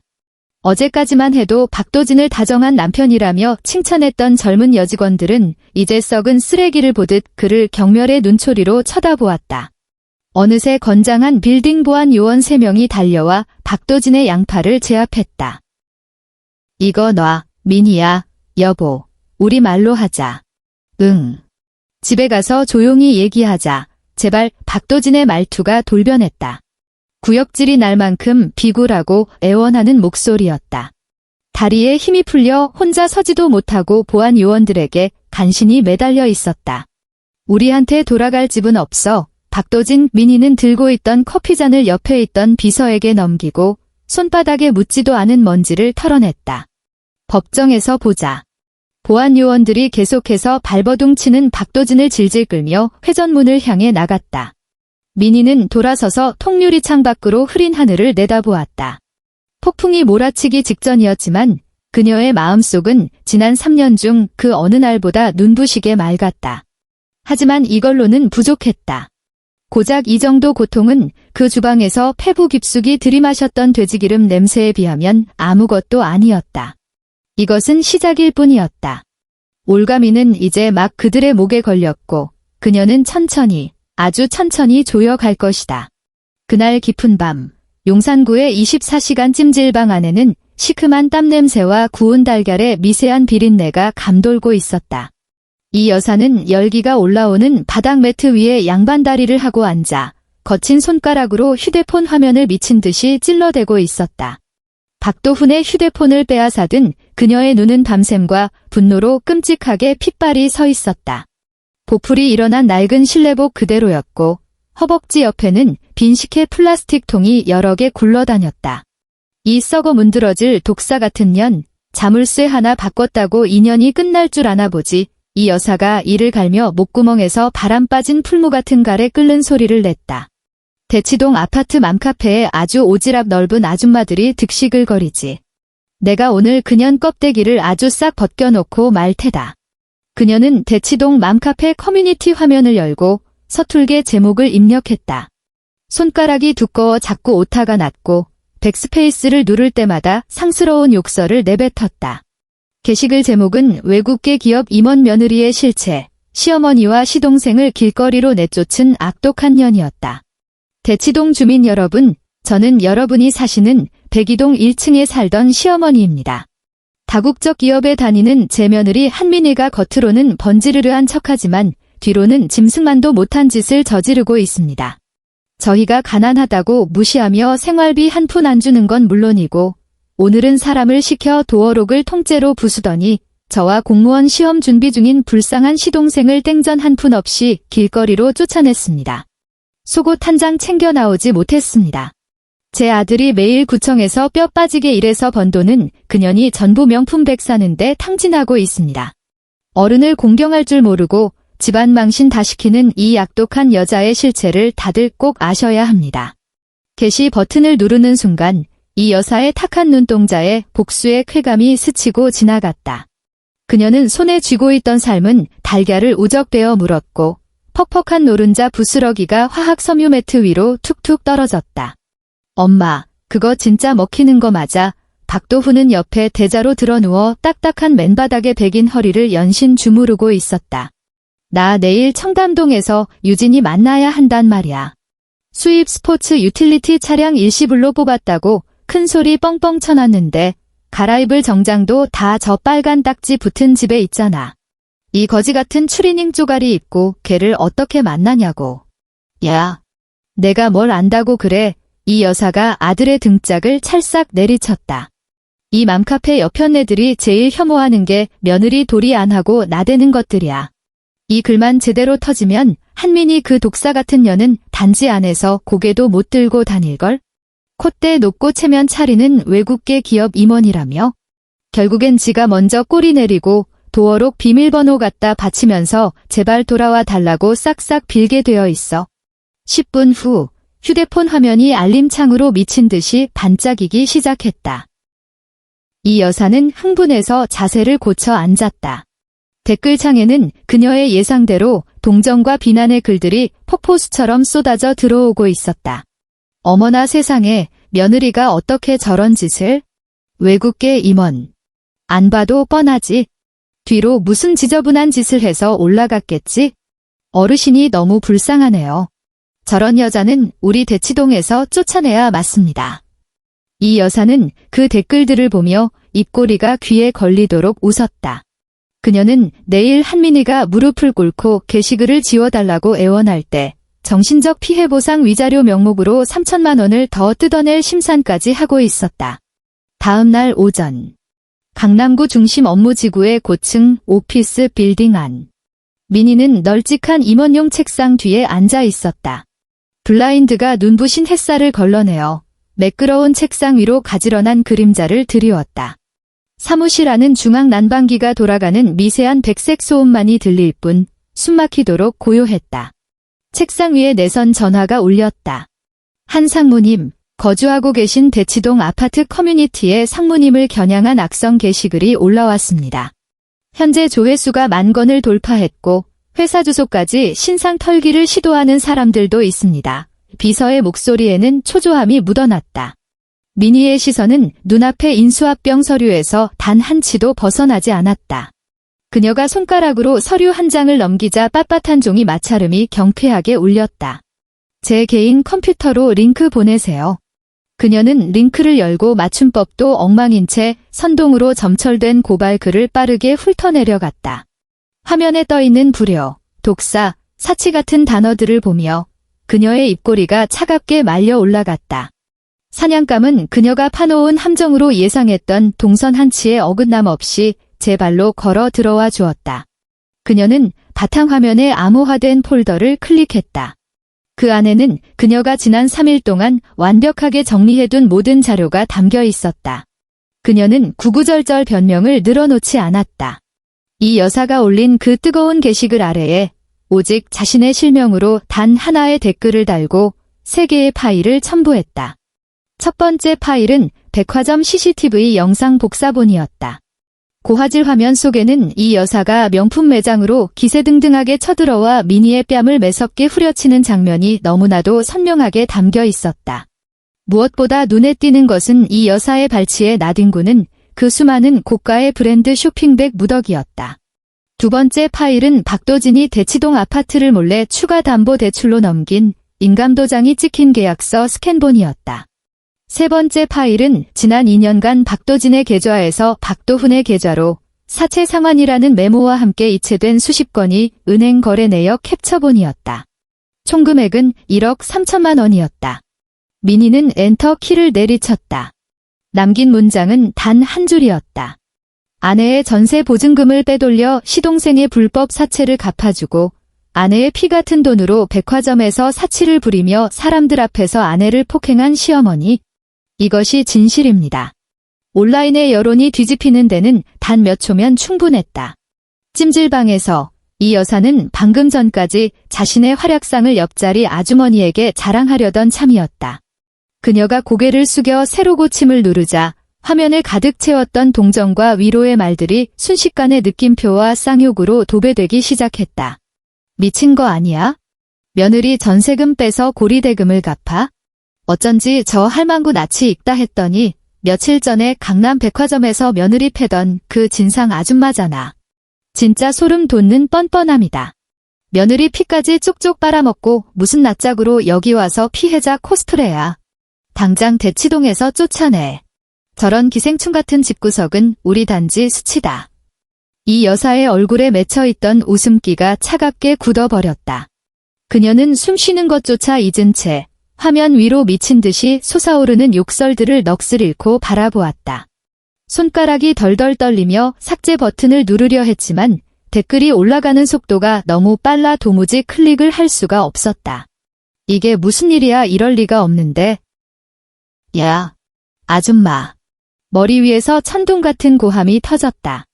어제까지만 해도 박도진을 다정한 남편이라며 칭찬했던 젊은 여직원들은 이제 썩은 쓰레기를 보듯 그를 경멸의 눈초리로 쳐다보았다. 어느새 건장한 빌딩 보안 요원 3명이 달려와 박도진의 양팔을 제압했다. 이거 놔, 민희야, 여보, 우리 말로 하자. 응. 집에 가서 조용히 얘기하자. 제발. 박도진의 말투가 돌변했다. 구역질이 날 만큼 비굴하고 애원하는 목소리였다. 다리에 힘이 풀려 혼자 서지도 못하고 보안 요원들에게 간신히 매달려 있었다. 우리한테 돌아갈 집은 없어. 박도진. 민희는 들고 있던 커피잔을 옆에 있던 비서에게 넘기고 손바닥에 묻지도 않은 먼지를 털어냈다. 법정에서 보자. 보안 요원들이 계속해서 발버둥 치는 박도진을 질질 끌며 회전문을 향해 나갔다. 민희는 돌아서서 통유리 창 밖으로 흐린 하늘을 내다보았다. 폭풍이 몰아치기 직전이었지만 그녀의 마음속은 지난 3년 중 그 어느 날보다 눈부시게 맑았다. 하지만 이걸로는 부족했다. 고작 이 정도 고통은 그 주방에서 폐부 깊숙이 들이마셨던 돼지기름 냄새에 비하면 아무것도 아니었다. 이것은 시작일 뿐이었다. 올가미는 이제 막 그들의 목에 걸렸고 그녀는 천천히, 아주 천천히 조여갈 것이다. 그날 깊은 밤, 용산구의 24시간 찜질방 안에는 시큼한 땀냄새와 구운 달걀의 미세한 비린내가 감돌고 있었다. 이 여사는 열기가 올라오는 바닥 매트 위에 양반다리를 하고 앉아 거친 손가락으로 휴대폰 화면을 미친 듯이 찔러대고 있었다. 박도훈의 휴대폰을 빼앗아든 그녀의 눈은 밤샘과 분노로 끔찍하게 핏발이 서 있었다. 보풀이 일어난 낡은 실내복 그대로였고 허벅지 옆에는 빈 식혜 플라스틱 통이 여러 개 굴러다녔다. 이 썩어 문드러질 독사 같은 년, 자물쇠 하나 바꿨다고 인연이 끝날 줄 아나 보지. 이 여사가 이를 갈며 목구멍에서 바람 빠진 풀무 같은 갈에 끓는 소리를 냈다. 대치동 아파트 맘카페에 아주 오지랖 넓은 아줌마들이 득시글거리지. 내가 오늘 그년 껍데기를 아주 싹 벗겨놓고 말 테다. 그녀는 대치동 맘카페 커뮤니티 화면을 열고 서툴게 제목을 입력했다. 손가락이 두꺼워 자꾸 오타가 났고 백스페이스를 누를 때마다 상스러운 욕설을 내뱉었다. 게시글 제목은 외국계 기업 임원 며느리의 실체, 시어머니와 시동생을 길거리로 내쫓은 악독한 년이었다. 대치동 주민 여러분, 저는 여러분이 사시는 102동 1층에 살던 시어머니입니다. 다국적 기업에 다니는 제 며느리 한민희가 겉으로는 번지르르한 척하지만 뒤로는 짐승만도 못한 짓을 저지르고 있습니다. 저희가 가난하다고 무시하며 생활비 한 푼 안 주는 건 물론이고 오늘은 사람을 시켜 도어록을 통째로 부수더니 저와 공무원 시험 준비 중인 불쌍한 시동생을 땡전 한 푼 없이 길거리로 쫓아냈습니다. 속옷 한 장 챙겨 나오지 못했습니다. 제 아들이 매일 구청에서 뼈 빠지게 일해서 번 돈은 그년이 전부 명품백 사는데 탕진하고 있습니다. 어른을 공경할 줄 모르고 집안 망신 다 시키는 이 악독한 여자의 실체를 다들 꼭 아셔야 합니다. 게시 버튼을 누르는 순간 이 여사의 탁한 눈동자에 복수의 쾌감이 스치고 지나갔다. 그녀는 손에 쥐고 있던 삶은 달걀을 우적대어 물었고 퍽퍽한 노른자 부스러기가 화학 섬유 매트 위로 툭툭 떨어졌다. 엄마, 그거 진짜 먹히는 거 맞아? 박도훈은 옆에 대자로 드러누워 딱딱한 맨바닥에 베긴 허리를 연신 주무르고 있었다. 나 내일 청담동에서 유진이 만나야 한단 말이야. 수입 스포츠 유틸리티 차량 일시불로 뽑았다고 큰 소리 뻥뻥 쳐놨는데 갈아입을 정장도 다 저 빨간 딱지 붙은 집에 있잖아. 이 거지 같은 추리닝 쪼가리 입고 걔를 어떻게 만나냐고. 야, 내가 뭘 안다고 그래. 이 여사가 아들의 등짝을 찰싹 내리쳤다. 이 맘카페 여편네들이 제일 혐오하는 게 며느리 도리 안 하고 나대는 것들이야. 이 글만 제대로 터지면 한민이 그 독사 같은 년은 단지 안에서 고개도 못 들고 다닐걸? 콧대 높고 체면 차리는 외국계 기업 임원이라며? 결국엔 지가 먼저 꼬리 내리고 도어록 비밀번호 갖다 바치면서 제발 돌아와 달라고 싹싹 빌게 되어 있어. 10분 후 휴대폰 화면이 알림창으로 미친 듯이 반짝이기 시작했다. 이 여사는 흥분해서 자세를 고쳐 앉았다. 댓글창에는 그녀의 예상대로 동정과 비난의 글들이 폭포수처럼 쏟아져 들어오고 있었다. 어머나 세상에, 며느리가 어떻게 저런 짓을? 외국계 임원. 안 봐도 뻔하지. 뒤로 무슨 지저분한 짓을 해서 올라갔겠지? 어르신이 너무 불쌍하네요. 저런 여자는 우리 대치동에서 쫓아내야 맞습니다. 이 여사는 그 댓글들을 보며 입꼬리가 귀에 걸리도록 웃었다. 그녀는 내일 한민희가 무릎을 꿇고 게시글을 지워달라고 애원할 때 정신적 피해보상 위자료 명목으로 3천만 원을 더 뜯어낼 심산까지 하고 있었다. 다음 날 오전 강남구 중심 업무지구의 고층 오피스 빌딩 안. 민희는 널찍한 임원용 책상 뒤에 앉아 있었다. 블라인드가 눈부신 햇살을 걸러내어 매끄러운 책상 위로 가지런한 그림자를 드리웠다. 사무실 안은 중앙 난방기가 돌아가는 미세한 백색 소음만이 들릴 뿐 숨막히도록 고요했다. 책상 위에 내선 전화가 울렸다. 한 상무님, 거주하고 계신 대치동 아파트 커뮤니티에 상무님을 겨냥한 악성 게시글이 올라왔습니다. 현재 조회수가 10,000건을 돌파했고 회사 주소까지 신상 털기를 시도하는 사람들도 있습니다. 비서의 목소리에는 초조함이 묻어났다. 민희의 시선은 눈앞의 인수합병 서류에서 단 한 치도 벗어나지 않았다. 그녀가 손가락으로 서류 한 장을 넘기자 빳빳한 종이 마찰음이 경쾌하게 울렸다. 제 개인 컴퓨터로 링크 보내세요. 그녀는 링크를 열고 맞춤법도 엉망인 채 선동으로 점철된 고발글을 빠르게 훑어내려갔다. 화면에 떠있는 불효, 독사, 사치 같은 단어들을 보며 그녀의 입꼬리가 차갑게 말려 올라갔다. 사냥감은 그녀가 파놓은 함정으로 예상했던 동선 한치의 어긋남 없이 제 발로 걸어 들어와 주었다. 그녀는 바탕화면에 암호화된 폴더를 클릭했다. 그 안에는 그녀가 지난 3일 동안 완벽하게 정리해둔 모든 자료가 담겨 있었다. 그녀는 구구절절 변명을 늘어놓지 않았다. 이 여사가 올린 그 뜨거운 게시글 아래에 오직 자신의 실명으로 단 하나의 댓글을 달고 3개의 파일을 첨부했다. 첫 번째 파일은 백화점 CCTV 영상 복사본이었다. 고화질 화면 속에는 이 여사가 명품 매장으로 기세등등하게 쳐들어와 미니의 뺨을 매섭게 후려치는 장면이 너무나도 선명하게 담겨 있었다. 무엇보다 눈에 띄는 것은 이 여사의 발치에 나뒹구는 그 수많은 고가의 브랜드 쇼핑백 무더기였다. 두 번째 파일은 박도진이 대치동 아파트를 몰래 추가 담보 대출로 넘긴 인감도장이 찍힌 계약서 스캔본이었다. 세 번째 파일은 지난 2년간 박도진의 계좌에서 박도훈의 계좌로 사채 상환이라는 메모와 함께 이체된 수십 건이 은행 거래 내역 캡처본이었다. 총 금액은 1억 3천만 원이었다. 민희는 엔터 키를 내리쳤다. 남긴 문장은 단 한 줄이었다. 아내의 전세 보증금을 빼돌려 시동생의 불법 사채를 갚아주고 아내의 피 같은 돈으로 백화점에서 사치를 부리며 사람들 앞에서 아내를 폭행한 시어머니. 이것이 진실입니다. 온라인의 여론이 뒤집히는 데는 단 몇 초면 충분했다. 찜질방에서 이 여사는 방금 전까지 자신의 활약상을 옆자리 아주머니에게 자랑하려던 참이었다. 그녀가 고개를 숙여 세로 고침을 누르자 화면을 가득 채웠던 동정과 위로의 말들이 순식간에 느낌표와 쌍욕으로 도배되기 시작했다. 미친 거 아니야? 며느리 전세금 빼서 고리대금을 갚아? 어쩐지 저 할망구 낯이 익다 했더니 며칠 전에 강남 백화점에서 며느리 패던 그 진상 아줌마잖아. 진짜 소름 돋는 뻔뻔함이다. 며느리 피까지 쪽쪽 빨아먹고 무슨 낯짝으로 여기 와서 피해자 코스프레야. 당장 대치동에서 쫓아내. 저런 기생충 같은 집구석은 우리 단지 수치다. 이 여사의 얼굴에 맺혀있던 웃음기가 차갑게 굳어버렸다. 그녀는 숨쉬는 것조차 잊은 채 화면 위로 미친 듯이 솟아오르는 욕설들을 넋을 잃고 바라보았다. 손가락이 덜덜 떨리며 삭제 버튼을 누르려 했지만 댓글이 올라가는 속도가 너무 빨라 도무지 클릭을 할 수가 없었다. 이게 무슨 일이야, 이럴 리가 없는데. 야, 아줌마. 머리 위에서 천둥 같은 고함이 터졌다.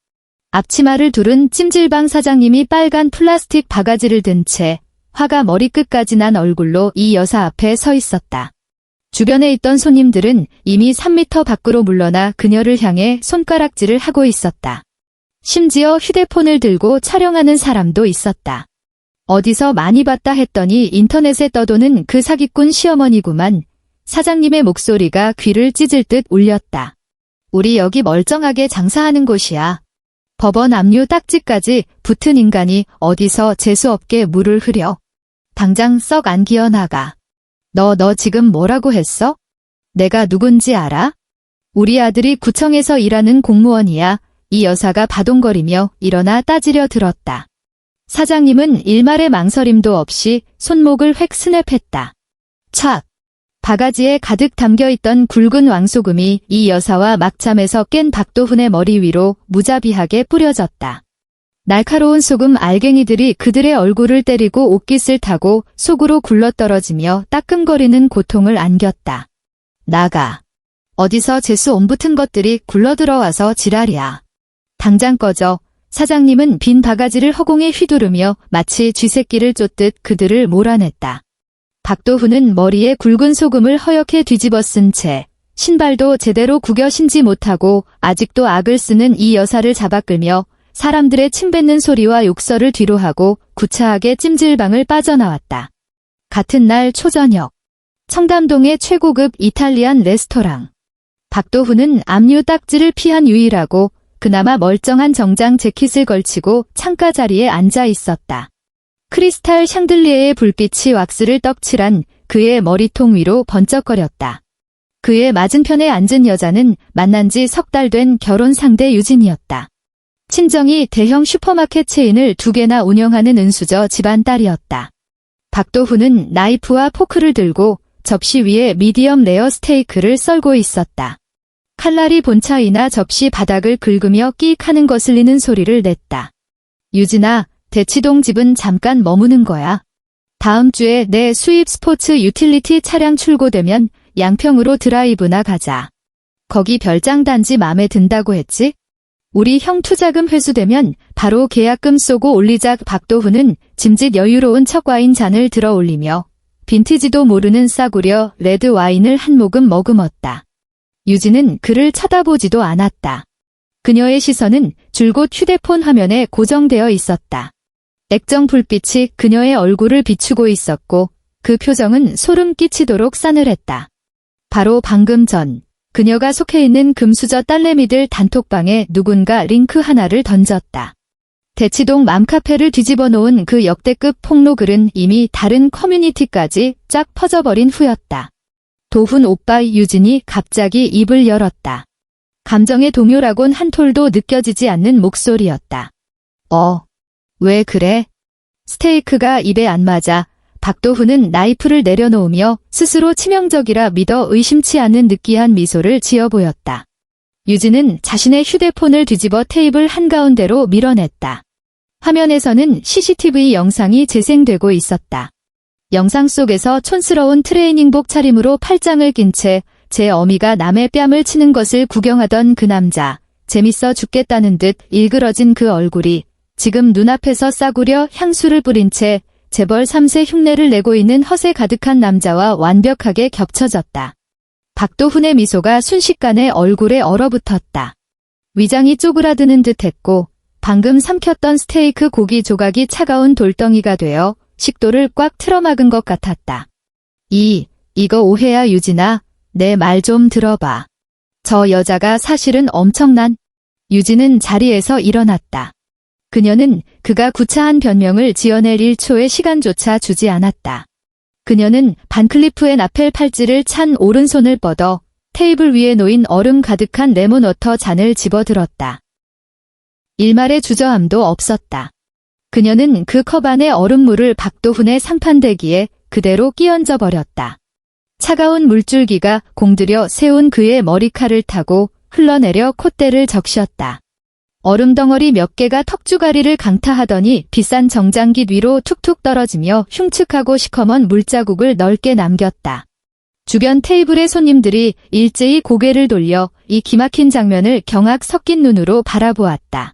앞치마를 두른 찜질방 사장님이 빨간 플라스틱 바가지를 든 채 화가 머리끝까지 난 얼굴로 이 여사 앞에 서 있었다. 주변에 있던 손님들은 이미 3m 밖으로 물러나 그녀를 향해 손가락질을 하고 있었다. 심지어 휴대폰을 들고 촬영하는 사람도 있었다. 어디서 많이 봤다 했더니 인터넷에 떠도는 그 사기꾼 시어머니구만. 사장님의 목소리가 귀를 찢을 듯 울렸다. 우리 여기 멀쩡하게 장사하는 곳이야. 법원 압류 딱지까지 붙은 인간이 어디서 재수없게 물을 흐려. 당장 썩 안 기어나가. 너 지금 뭐라고 했어? 내가 누군지 알아? 우리 아들이 구청에서 일하는 공무원이야. 이 여사가 바동거리며 일어나 따지려 들었다. 사장님은 일말의 망설임도 없이 손목을 획 스냅했다. 촥! 바가지에 가득 담겨있던 굵은 왕소금이 이 여사와 막잠에서 깬 박도훈의 머리 위로 무자비하게 뿌려졌다. 날카로운 소금 알갱이들이 그들의 얼굴을 때리고 옷깃을 타고 속으로 굴러떨어지며 따끔거리는 고통을 안겼다. 나가. 어디서 재수 옴붙은 것들이 굴러들어와서 지랄이야. 당장 꺼져. 사장님은 빈 바가지를 허공에 휘두르며 마치 쥐새끼를 쫓듯 그들을 몰아냈다. 박도훈은 머리에 굵은 소금을 허옇게 뒤집어 쓴 채 신발도 제대로 구겨 신지 못하고 아직도 악을 쓰는 이 여사를 잡아 끌며 사람들의 침 뱉는 소리와 욕설을 뒤로하고 구차하게 찜질방을 빠져나왔다. 같은 날 초저녁, 청담동의 최고급 이탈리안 레스토랑. 박도훈은 압류 딱지를 피한 유일하고 그나마 멀쩡한 정장 재킷을 걸치고 창가 자리에 앉아 있었다. 크리스탈 샹들리에의 불빛이 왁스를 떡칠한 그의 머리통 위로 번쩍거렸다. 그의 맞은편에 앉은 여자는 만난 지 석 달 된 결혼 상대 유진이었다. 친정이 대형 슈퍼마켓 체인을 2개나 운영하는 은수저 집안 딸이었다. 박도훈은 나이프와 포크를 들고 접시 위에 미디엄 레어 스테이크를 썰고 있었다. 칼날이 본차이나 접시 바닥을 긁으며 끼익 하는 거슬리는 소리를 냈다. 유진아, 대치동 집은 잠깐 머무는 거야. 다음 주에 내 수입 스포츠 유틸리티 차량 출고되면 양평으로 드라이브나 가자. 거기 별장 단지 맘에 든다고 했지? 우리 형 투자금 회수되면 바로 계약금 쏘고 올리자. 박도훈은 짐짓 여유로운 척와인 잔을 들어 올리며 빈티지도 모르는 싸구려 레드 와인을 한 모금 머금었다. 유진은 그를 쳐다보지도 않았다. 그녀의 시선은 줄곧 휴대폰 화면에 고정되어 있었다. 액정 불빛이 그녀의 얼굴을 비추고 있었고 그 표정은 소름 끼치도록 싸늘했다. 바로 방금 전 그녀가 속해 있는 금수저 딸내미들 단톡방에 누군가 링크 하나를 던졌다. 대치동 맘카페를 뒤집어 놓은 그 역대급 폭로글은 이미 다른 커뮤니티까지 쫙 퍼져버린 후였다. 도훈 오빠 유진이 갑자기 입을 열었다. 감정의 동요라곤 한 톨도 느껴지지 않는 목소리였다. 왜 그래? 스테이크가 입에 안 맞아 박도훈은 나이프를 내려놓으며 스스로 치명적이라 믿어 의심치 않는 느끼한 미소를 지어 보였다. 유진은 자신의 휴대폰을 뒤집어 테이블 한가운데로 밀어냈다. 화면에서는 CCTV 영상이 재생되고 있었다. 영상 속에서 촌스러운 트레이닝복 차림으로 팔짱을 낀 채 제 어미가 남의 뺨을 치는 것을 구경하던 그 남자, 재밌어 죽겠다는 듯 일그러진 그 얼굴이 지금 눈앞에서 싸구려 향수를 뿌린 채 재벌 3세 흉내를 내고 있는 허세 가득한 남자와 완벽하게 겹쳐졌다. 박도훈의 미소가 순식간에 얼굴에 얼어붙었다. 위장이 쪼그라드는 듯했고 방금 삼켰던 스테이크 고기 조각이 차가운 돌덩이가 되어 식도를 꽉 틀어막은 것 같았다. 이거 오해야 유진아. 내 말 좀 들어봐. 저 여자가 사실은 엄청난... 유진은 자리에서 일어났다. 그녀는 그가 구차한 변명을 지어낼 1초의 시간조차 주지 않았다. 그녀는 반클리프의 나펠 팔찌를 찬 오른손을 뻗어 테이블 위에 놓인 얼음 가득한 레몬워터 잔을 집어들었다. 일말의 주저함도 없었다. 그녀는 그 컵 안의 얼음물을 박도훈의 상판대기에 그대로 끼얹어 버렸다. 차가운 물줄기가 공들여 세운 그의 머리칼을 타고 흘러내려 콧대를 적셨다. 얼음 덩어리 몇 개가 턱주가리를 강타하더니 비싼 정장깃 위로 툭툭 떨어지며 흉측하고 시커먼 물자국을 넓게 남겼다. 주변 테이블의 손님들이 일제히 고개를 돌려 이 기막힌 장면을 경악 섞인 눈으로 바라보았다.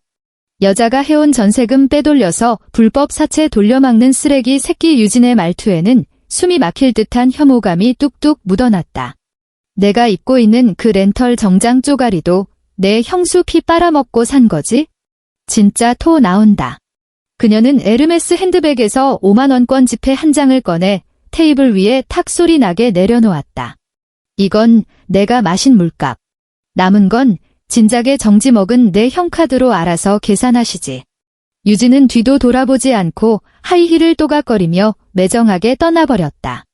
여자가 해온 전세금 빼돌려서 불법 사채 돌려막는 쓰레기 새끼 유진의 말투에는 숨이 막힐 듯한 혐오감이 뚝뚝 묻어났다. 내가 입고 있는 그 렌털 정장 쪼가리도 내 형수 피 빨아먹고 산 거지? 진짜 토 나온다. 그녀는 에르메스 핸드백에서 5만원권 지폐 한 장을 꺼내 테이블 위에 탁 소리 나게 내려놓았다. 이건 내가 마신 물값. 남은 건 진작에 정지 먹은 내 형 카드로 알아서 계산하시지. 유진은 뒤도 돌아보지 않고 하이힐을 또각거리며 매정하게 떠나버렸다.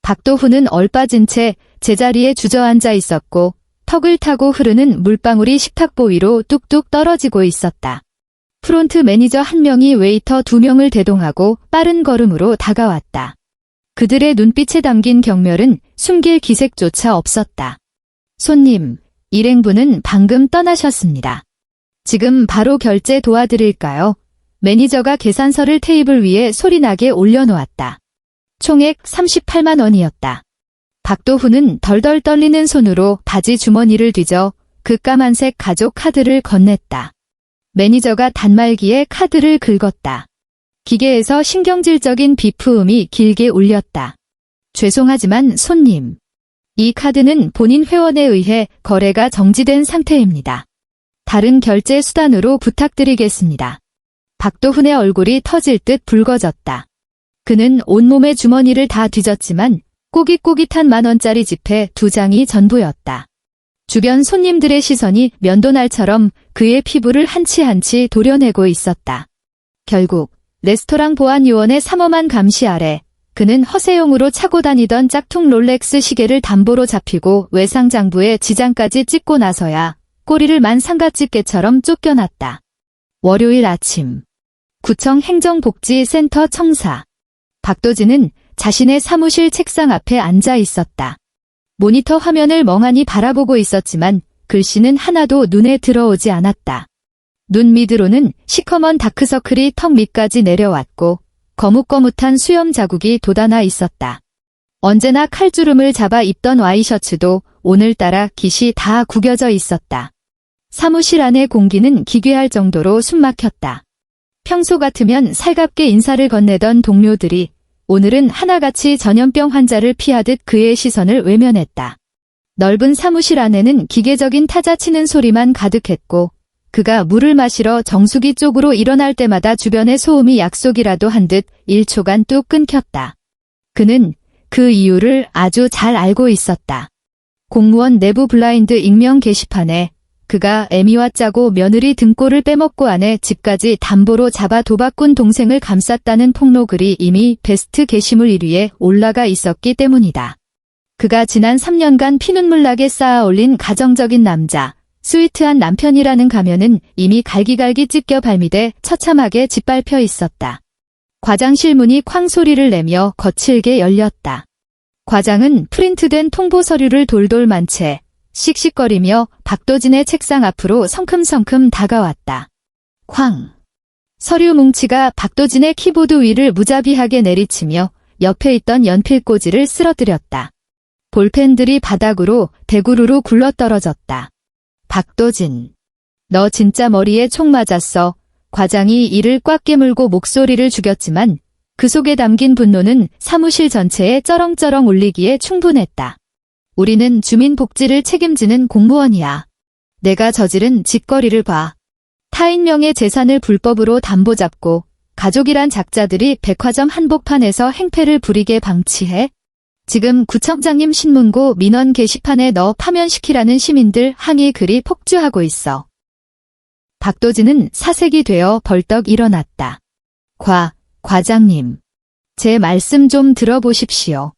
박도훈은 얼빠진 채 제자리에 주저앉아 있었고 턱을 타고 흐르는 물방울이 식탁보 위로 뚝뚝 떨어지고 있었다. 프론트 매니저 한 명이 웨이터 2명을 대동하고 빠른 걸음으로 다가왔다. 그들의 눈빛에 담긴 경멸은 숨길 기색조차 없었다. 손님, 일행분은 방금 떠나셨습니다. 지금 바로 결제 도와드릴까요? 매니저가 계산서를 테이블 위에 소리나게 올려놓았다. 총액 38만 원이었다. 박도훈은 덜덜 떨리는 손으로 바지 주머니를 뒤져 그 까만색 가족 카드를 건넸다. 매니저가 단말기에 카드를 긁었다. 기계에서 신경질적인 비프음이 길게 울렸다. 죄송하지만 손님, 이 카드는 본인 회원에 의해 거래가 정지된 상태입니다. 다른 결제 수단으로 부탁드리겠습니다. 박도훈의 얼굴이 터질 듯 붉어졌다. 그는 온몸의 주머니를 다 뒤졌지만 꼬깃꼬깃한 10,000원짜리 지폐 2장이 전부였다. 주변 손님들의 시선이 면도날처럼 그의 피부를 한치 한치 도려내고 있었다. 결국 레스토랑 보안 요원의 삼엄한 감시 아래 그는 허세용으로 차고 다니던 짝퉁 롤렉스 시계를 담보로 잡히고 외상장부에 지장까지 찍고 나서야 꼬리를 만 상갓집게처럼 쫓겨났다. 월요일 아침 구청 행정복지센터 청사. 박도진은 자신의 사무실 책상 앞에 앉아 있었다. 모니터 화면을 멍하니 바라보고 있었지만 글씨는 하나도 눈에 들어오지 않았다. 눈 밑으로는 시커먼 다크서클이 턱 밑까지 내려왔고 거뭇거뭇한 수염 자국이 돋아나 있었다. 언제나 칼주름을 잡아 입던 와이셔츠도 오늘따라 깃이 다 구겨져 있었다. 사무실 안의 공기는 기괴할 정도로 숨막혔다. 평소 같으면 살갑게 인사를 건네던 동료들이 오늘은 하나같이 전염병 환자를 피하듯 그의 시선을 외면했다. 넓은 사무실 안에는 기계적인 타자 치는 소리만 가득했고 그가 물을 마시러 정수기 쪽으로 일어날 때마다 주변의 소음이 약속이라도 한 듯 1초간 뚝 끊겼다. 그는 그 이유를 아주 잘 알고 있었다. 공무원 내부 블라인드 익명 게시판에 그가 애미와 짜고 며느리 등골을 빼먹고 아내 집까지 담보로 잡아 도박꾼 동생을 감쌌다는 폭로글이 이미 베스트 게시물 1위에 올라가 있었기 때문이다. 그가 지난 3년간 피눈물 나게 쌓아 올린 가정적인 남자, 스위트한 남편이라는 가면은 이미 갈기갈기 찢겨 발밑에 처참하게 짓밟혀 있었다. 과장실 문이 쾅 소리를 내며 거칠게 열렸다. 과장은 프린트된 통보 서류를 돌돌 만 채 씩씩거리며 박도진의 책상 앞으로 성큼성큼 다가왔다. 쾅! 서류 뭉치가 박도진의 키보드 위를 무자비하게 내리치며 옆에 있던 연필꽂이를 쓰러뜨렸다. 볼펜들이 바닥으로 대구르르 굴러떨어졌다. 박도진, 너 진짜 머리에 총 맞았어. 과장이 이를 꽉 깨물고 목소리를 죽였지만 그 속에 담긴 분노는 사무실 전체에 쩌렁쩌렁 울리기에 충분했다. 우리는 주민복지를 책임지는 공무원이야. 내가 저지른 짓거리를 봐. 타인 명의 재산을 불법으로 담보 잡고 가족이란 작자들이 백화점 한복판에서 행패를 부리게 방치해? 지금 구청장님 신문고 민원 게시판에 너 파면시키라는 시민들 항의 글이 폭주하고 있어. 박도진은 사색이 되어 벌떡 일어났다. 과장님. 제 말씀 좀 들어보십시오.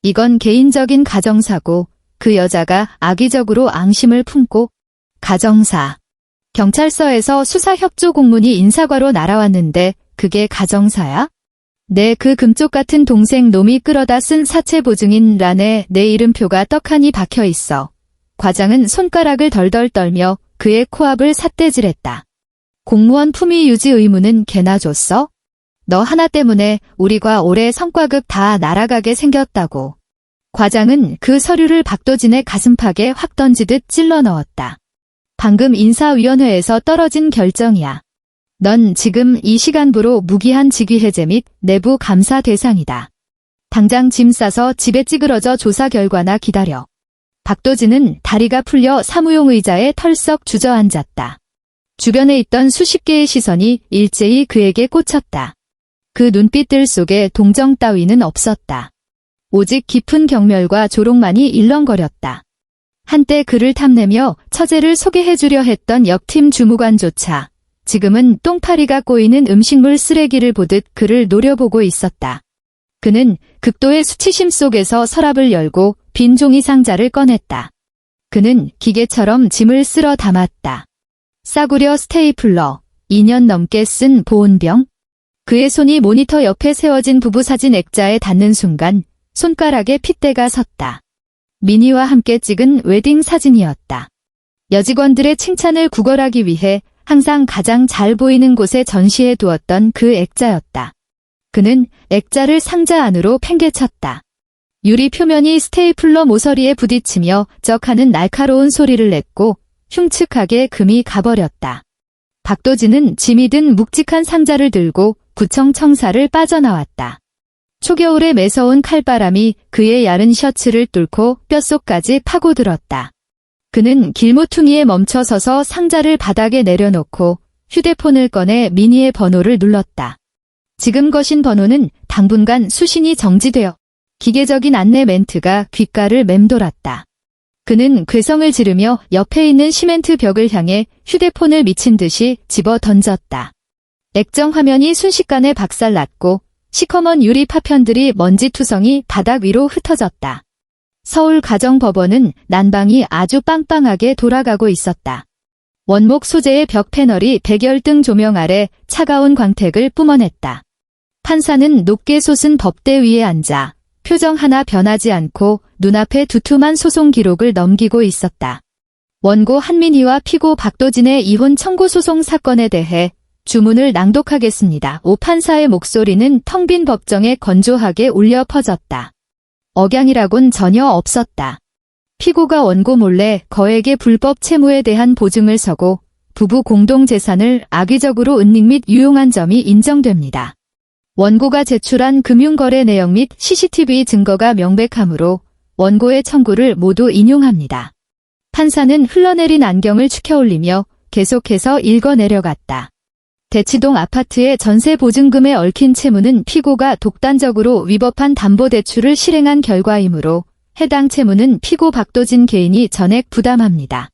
이건 개인적인 가정사고 그 여자가 악의적으로 앙심을 품고 가정사. 경찰서에서 수사협조 공문이 인사과로 날아왔는데 그게 가정사야? 내 그 금쪽 같은 동생 놈이 끌어다 쓴 사체 보증인란에 내 이름표가 떡하니 박혀 있어. 과장은 손가락을 덜덜 떨며 그의 코앞을 삿대질했다. 공무원 품위 유지 의무는 걔나 줬어? 너 하나 때문에 우리과 올해 성과급 다 날아가게 생겼다고. 과장은 그 서류를 박도진의 가슴팍에 확 던지듯 찔러 넣었다. 방금 인사위원회에서 떨어진 결정이야. 넌 지금 이 시간부로 무기한 직위 해제 및 내부 감사 대상이다. 당장 짐 싸서 집에 찌그러져 조사 결과나 기다려. 박도진은 다리가 풀려 사무용 의자에 털썩 주저앉았다. 주변에 있던 수십 개의 시선이 일제히 그에게 꽂혔다. 그 눈빛들 속에 동정 따위는 없었다. 오직 깊은 경멸과 조롱만이 일렁거렸다. 한때 그를 탐내며 처제를 소개해주려 했던 옆팀 주무관조차 지금은 똥파리가 꼬이는 음식물 쓰레기를 보듯 그를 노려보고 있었다. 그는 극도의 수치심 속에서 서랍을 열고 빈 종이 상자를 꺼냈다. 그는 기계처럼 짐을 쓸어 담았다. 싸구려 스테이플러, 2년 넘게 쓴 보온병. 그의 손이 모니터 옆에 세워진 부부 사진 액자에 닿는 순간 손가락에 핏대가 섰다. 미니와 함께 찍은 웨딩 사진이었다. 여직원들의 칭찬을 구걸하기 위해 항상 가장 잘 보이는 곳에 전시해 두었던 그 액자였다. 그는 액자를 상자 안으로 팽개쳤다. 유리 표면이 스테이플러 모서리에 부딪히며 쩍하는 날카로운 소리를 냈고 흉측하게 금이 가버렸다. 박도진은 짐이 든 묵직한 상자를 들고 구청 청사를 빠져나왔다. 초겨울에 매서운 칼바람이 그의 야른 셔츠를 뚫고 뼛속까지 파고들었다. 그는 길모퉁이에 멈춰서서 상자를 바닥에 내려놓고 휴대폰을 꺼내 미니의 번호를 눌렀다. 지금 거신 번호는 당분간 수신이 정지되어 기계적인 안내 멘트가 귓가를 맴돌았다. 그는 괴성을 지르며 옆에 있는 시멘트 벽을 향해 휴대폰을 미친 듯이 집어 던졌다. 액정 화면이 순식간에 박살났고 시커먼 유리 파편들이 먼지투성이 바닥 위로 흩어졌다. 서울가정법원은 난방이 아주 빵빵하게 돌아가고 있었다. 원목 소재의 벽 패널이 백열등 조명 아래 차가운 광택을 뿜어냈다. 판사는 높게 솟은 법대 위에 앉아 표정 하나 변하지 않고 눈앞에 두툼한 소송 기록을 넘기고 있었다. 원고 한민희와 피고 박도진의 이혼 청구 소송 사건에 대해 주문을 낭독하겠습니다. 오 판사의 목소리는 텅 빈 법정에 건조하게 울려 퍼졌다. 억양이라곤 전혀 없었다. 피고가 원고 몰래 거액의 불법 채무에 대한 보증을 서고 부부 공동재산을 악의적으로 은닉 및 유용한 점이 인정됩니다. 원고가 제출한 금융거래 내용 및 CCTV 증거가 명백하므로 원고의 청구를 모두 인용합니다. 판사는 흘러내린 안경을 축혀올리며 계속해서 읽어내려갔다. 대치동 아파트의 전세 보증금에 얽힌 채무는 피고가 독단적으로 위법한 담보대출을 실행한 결과이므로 해당 채무는 피고 박도진 개인이 전액 부담합니다.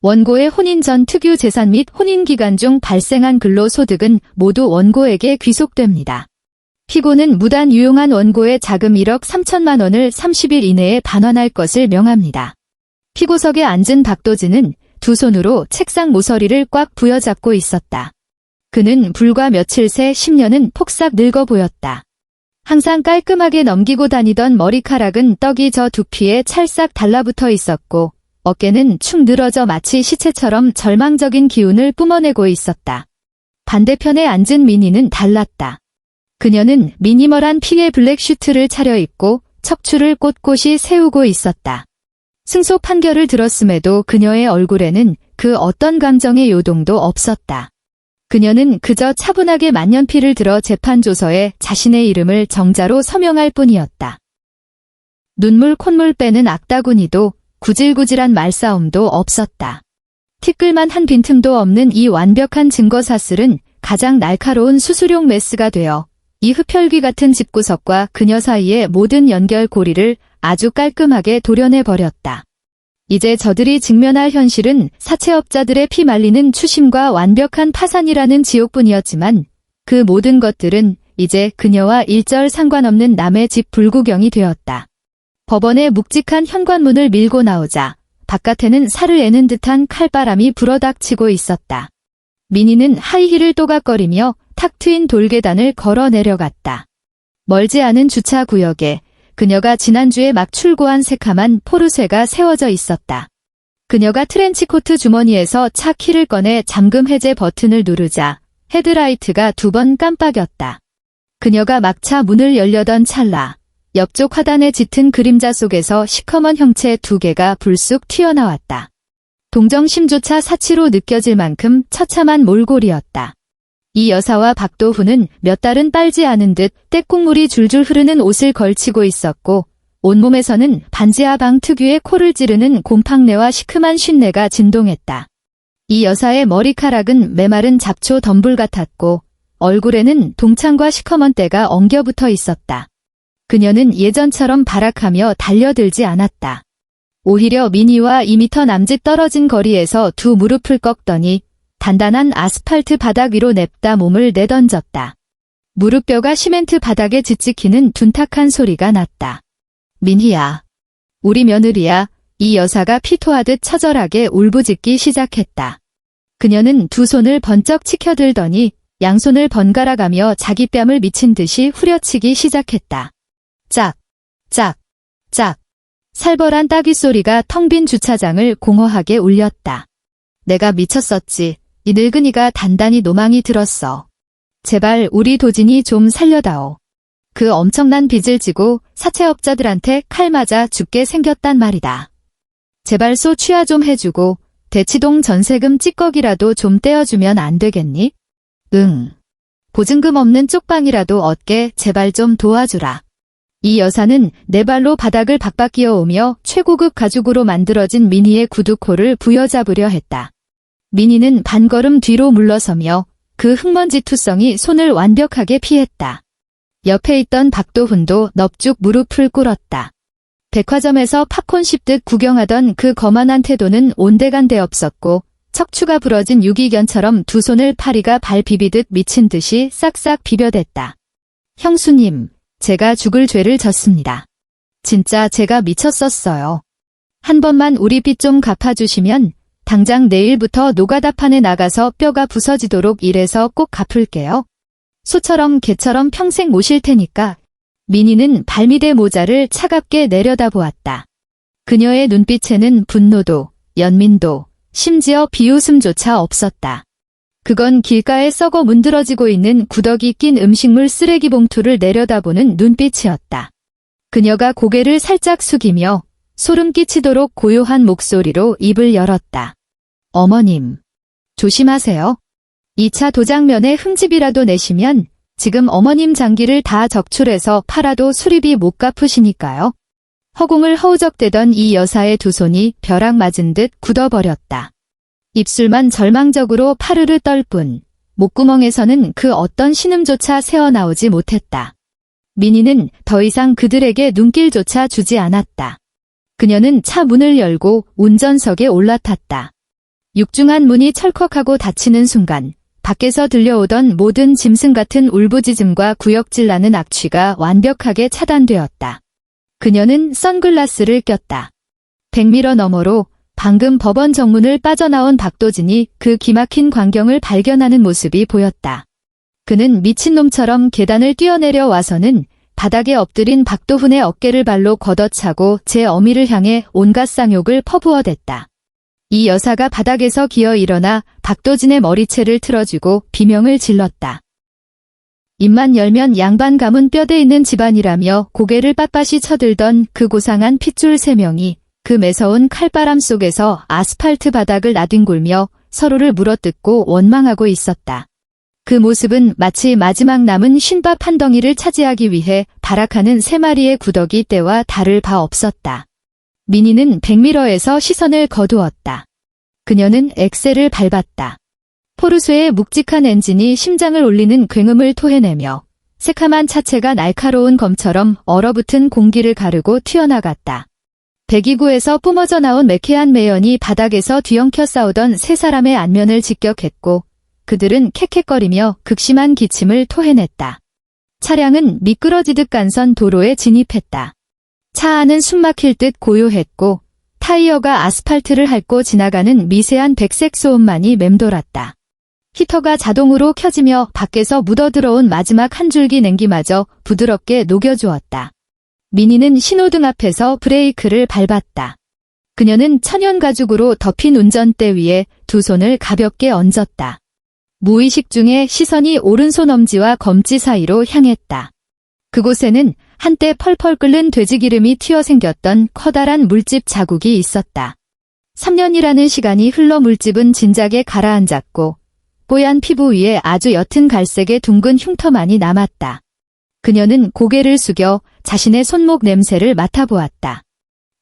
원고의 혼인 전 특유 재산 및 혼인 기간 중 발생한 근로소득은 모두 원고에게 귀속됩니다. 피고는 무단 유용한 원고의 자금 1억 3천만 원을 30일 이내에 반환할 것을 명합니다. 피고석에 앉은 박도진은 두 손으로 책상 모서리를 꽉 부여잡고 있었다. 그는 불과 며칠 새 10년은 폭삭 늙어 보였다. 항상 깔끔하게 넘기고 다니던 머리카락은 떡이 져 두피에 찰싹 달라붙어 있었고 어깨는 축 늘어져 마치 시체처럼 절망적인 기운을 뿜어내고 있었다. 반대편에 앉은 민희는 달랐다. 그녀는 미니멀한 핑의 블랙 슈트를 차려입고 척추를 꼿꼿이 세우고 있었다. 승소 판결을 들었음에도 그녀의 얼굴에는 그 어떤 감정의 요동도 없었다. 그녀는 그저 차분하게 만년필을 들어 재판조서에 자신의 이름을 정자로 서명할 뿐이었다. 눈물 콧물 빼는 악다구니도 구질구질한 말싸움도 없었다. 티끌만 한 빈틈도 없는 이 완벽한 증거사슬은 가장 날카로운 수수용 메스가 되어 이 흡혈귀 같은 집구석과 그녀 사이의 모든 연결고리를 아주 깔끔하게 도려내버렸다. 이제 저들이 직면할 현실은 사채업자들의 피 말리는 추심과 완벽한 파산이라는 지옥뿐이었지만 그 모든 것들은 이제 그녀와 일절 상관없는 남의 집 불구경이 되었다. 법원의 묵직한 현관문을 밀고 나오자 바깥에는 살을 애는 듯한 칼바람이 불어닥치고 있었다. 민희는 하이힐을 또각거리며 탁 트인 돌계단을 걸어 내려갔다. 멀지 않은 주차구역에 그녀가 지난주에 막 출고한 새카만 포르쉐가 세워져 있었다. 그녀가 트렌치코트 주머니에서 차 키를 꺼내 잠금 해제 버튼을 누르자 헤드라이트가 2번 깜빡였다. 그녀가 막차 문을 열려던 찰나 옆쪽 화단에 짙은 그림자 속에서 시커먼 형체 2개가 불쑥 튀어나왔다. 동정심조차 사치로 느껴질 만큼 처참한 몰골이었다. 이 여사와 박도훈은 몇 달은 빨지 않은 듯 떼국물이 줄줄 흐르는 옷을 걸치고 있었고 온몸에서는 반지하방 특유의 코를 찌르는 곰팡내와 시큼한 쉰내가 진동했다. 이 여사의 머리카락은 메마른 잡초 덤불 같았고 얼굴에는 동창과 시커먼 때가 엉겨붙어 있었다. 그녀는 예전처럼 발악하며 달려들지 않았다. 오히려 민희와 2미터 남짓 떨어진 거리에서 두 무릎을 꺾더니 단단한 아스팔트 바닥 위로 냅다 몸을 내던졌다. 무릎뼈가 시멘트 바닥에 짓찍히는 둔탁한 소리가 났다. 민희야. 우리 며느리야. 이 여사가 피토하듯 처절하게 울부짖기 시작했다. 그녀는 두 손을 번쩍 치켜들더니 양손을 번갈아가며 자기 뺨을 미친 듯이 후려치기 시작했다. 짝, 짝, 짝. 살벌한 따귀 소리가 텅 빈 주차장을 공허하게 울렸다. 내가 미쳤었지. 이 늙은이가 단단히 노망이 들었어. 제발 우리 도진이 좀 살려다오. 그 엄청난 빚을 지고 사채업자들한테 칼 맞아 죽게 생겼단 말이다. 제발 소 취하 좀 해주고 대치동 전세금 찌꺼기라도 좀 떼어주면 안 되겠니? 응. 보증금 없는 쪽방이라도 얻게 제발 좀 도와주라. 이 여사는 네 발로 바닥을 박박 끼어오며 최고급 가죽으로 만들어진 민희의 구두코를 부여잡으려 했다. 민희는 반걸음 뒤로 물러서며 그 흙먼지투성이 손을 완벽하게 피했다. 옆에 있던 박도훈도 넙죽 무릎을 꿇었다. 백화점에서 팝콘 씹듯 구경하던 그 거만한 태도는 온데간데 없었고 척추가 부러진 유기견처럼 두 손을 파리가 발 비비듯 미친 듯이 싹싹 비벼댔다. 형수님, 제가 죽을 죄를 졌습니다. 진짜 제가 미쳤었어요. 한 번만 우리 빚 좀 갚아주시면 당장 내일부터 노가다판에 나가서 뼈가 부서지도록 일해서 꼭 갚을게요. 소처럼 개처럼 평생 모실 테니까. 민희는 발밑의 모자를 차갑게 내려다보았다. 그녀의 눈빛에는 분노도, 연민도, 심지어 비웃음조차 없었다. 그건 길가에 썩어 문드러지고 있는 구더기 낀 음식물 쓰레기 봉투를 내려다보는 눈빛이었다. 그녀가 고개를 살짝 숙이며 소름 끼치도록 고요한 목소리로 입을 열었다. 어머님, 조심하세요. 2차 도장면에 흠집이라도 내시면 지금 어머님 장기를 다 적출해서 팔아도 수리비 못 갚으시니까요. 허공을 허우적대던 이 여사의 두 손이 벼락 맞은 듯 굳어버렸다. 입술만 절망적으로 파르르 떨 뿐 목구멍에서는 그 어떤 신음조차 새어나오지 못했다. 민희는 더 이상 그들에게 눈길조차 주지 않았다. 그녀는 차 문을 열고 운전석에 올라탔다. 육중한 문이 철컥하고 닫히는 순간 밖에서 들려오던 모든 짐승 같은 울부짖음과 구역질 나는 악취가 완벽하게 차단되었다. 그녀는 선글라스를 꼈다. 백미러 너머로 방금 법원 정문을 빠져나온 박도진이 그 기막힌 광경을 발견하는 모습이 보였다. 그는 미친놈처럼 계단을 뛰어내려 와서는 바닥에 엎드린 박도훈의 어깨를 발로 걷어차고 제 어미를 향해 온갖 쌍욕을 퍼부어댔다. 이 여사가 바닥에서 기어 일어나 박도진의 머리채를 틀어주고 비명을 질렀다. 입만 열면 양반 가문 뼈대 있는 집안이라며 고개를 빳빳이 쳐들던 그 고상한 핏줄 3명이 그 매서운 칼바람 속에서 아스팔트 바닥을 나뒹굴며 서로를 물어뜯고 원망하고 있었다. 그 모습은 마치 마지막 남은 쉰밥 한 덩이를 차지하기 위해 발악하는 3마리의 구더기 떼와 다를 바 없었다. 민희는 백미러에서 시선을 거두었다. 그녀는 엑셀을 밟았다. 포르쉐의 묵직한 엔진이 심장을 울리는 굉음을 토해내며 새카만 차체가 날카로운 검처럼 얼어붙은 공기를 가르고 튀어나갔다. 배기구에서 뿜어져 나온 매캐한 매연이 바닥에서 뒤엉켜 싸우던 3사람의 안면을 직격했고 그들은 캑캑거리며 극심한 기침을 토해냈다. 차량은 미끄러지듯 간선 도로에 진입했다. 차 안은 숨막힐 듯 고요했고 타이어가 아스팔트를 핥고 지나가는 미세한 백색 소음만이 맴돌았다. 히터가 자동으로 켜지며 밖에서 묻어들어온 마지막 한 줄기 냉기마저 부드럽게 녹여주었다. 민희는 신호등 앞에서 브레이크를 밟았다. 그녀는 천연 가죽으로 덮인 운전대 위에 두 손을 가볍게 얹었다. 무의식 중에 시선이 오른손 엄지와 검지 사이로 향했다. 그곳에는 한때 펄펄 끓는 돼지기름이 튀어 생겼던 커다란 물집 자국이 있었다. 3년이라는 시간이 흘러 물집은 진작에 가라앉았고 뽀얀 피부 위에 아주 옅은 갈색의 둥근 흉터만이 남았다. 그녀는 고개를 숙여 자신의 손목 냄새를 맡아보았다.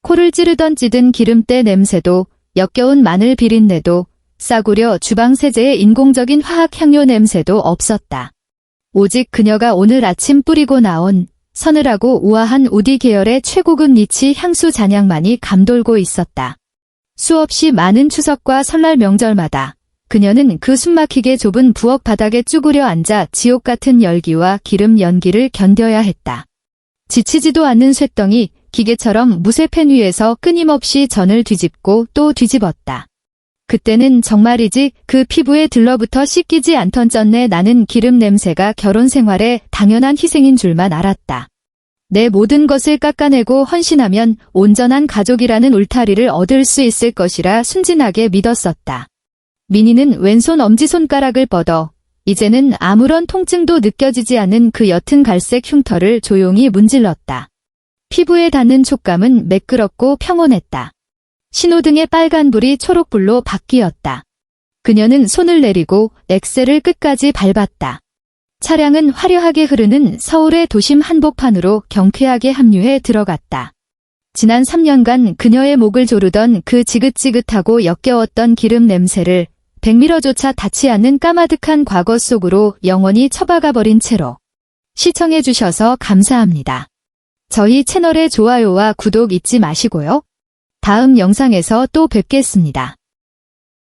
코를 찌르던 찌든 기름때 냄새도 역겨운 마늘 비린내도 싸구려 주방 세제의 인공적인 화학 향료 냄새도 없었다. 오직 그녀가 오늘 아침 뿌리고 나온 서늘하고 우아한 우디 계열의 최고급 니치 향수 잔향만이 감돌고 있었다. 수없이 많은 추석과 설날 명절마다 그녀는 그 숨막히게 좁은 부엌 바닥에 쭈그려 앉아 지옥 같은 열기와 기름 연기를 견뎌야 했다. 지치지도 않는 쇳덩이 기계처럼 무쇠팬 위에서 끊임없이 전을 뒤집고 또 뒤집었다. 그때는 정말이지 그 피부에 들러붙어 씻기지 않던 쩐내 나는 기름 냄새가 결혼 생활의 당연한 희생인 줄만 알았다. 내 모든 것을 깎아내고 헌신하면 온전한 가족이라는 울타리를 얻을 수 있을 것이라 순진하게 믿었었다. 민희는 왼손 엄지손가락을 뻗어 이제는 아무런 통증도 느껴지지 않는 그 옅은 갈색 흉터를 조용히 문질렀다. 피부에 닿는 촉감은 매끄럽고 평온했다. 신호등의 빨간불이 초록불로 바뀌었다. 그녀는 손을 내리고 엑셀을 끝까지 밟았다. 차량은 화려하게 흐르는 서울의 도심 한복판으로 경쾌하게 합류해 들어갔다. 지난 3년간 그녀의 목을 조르던 그 지긋지긋하고 역겨웠던 기름 냄새를 백미러조차 닿지 않는 까마득한 과거 속으로 영원히 처박아버린 채로. 시청해주셔서 감사합니다. 저희 채널의 좋아요와 구독 잊지 마시고요. 다음 영상에서 또 뵙겠습니다.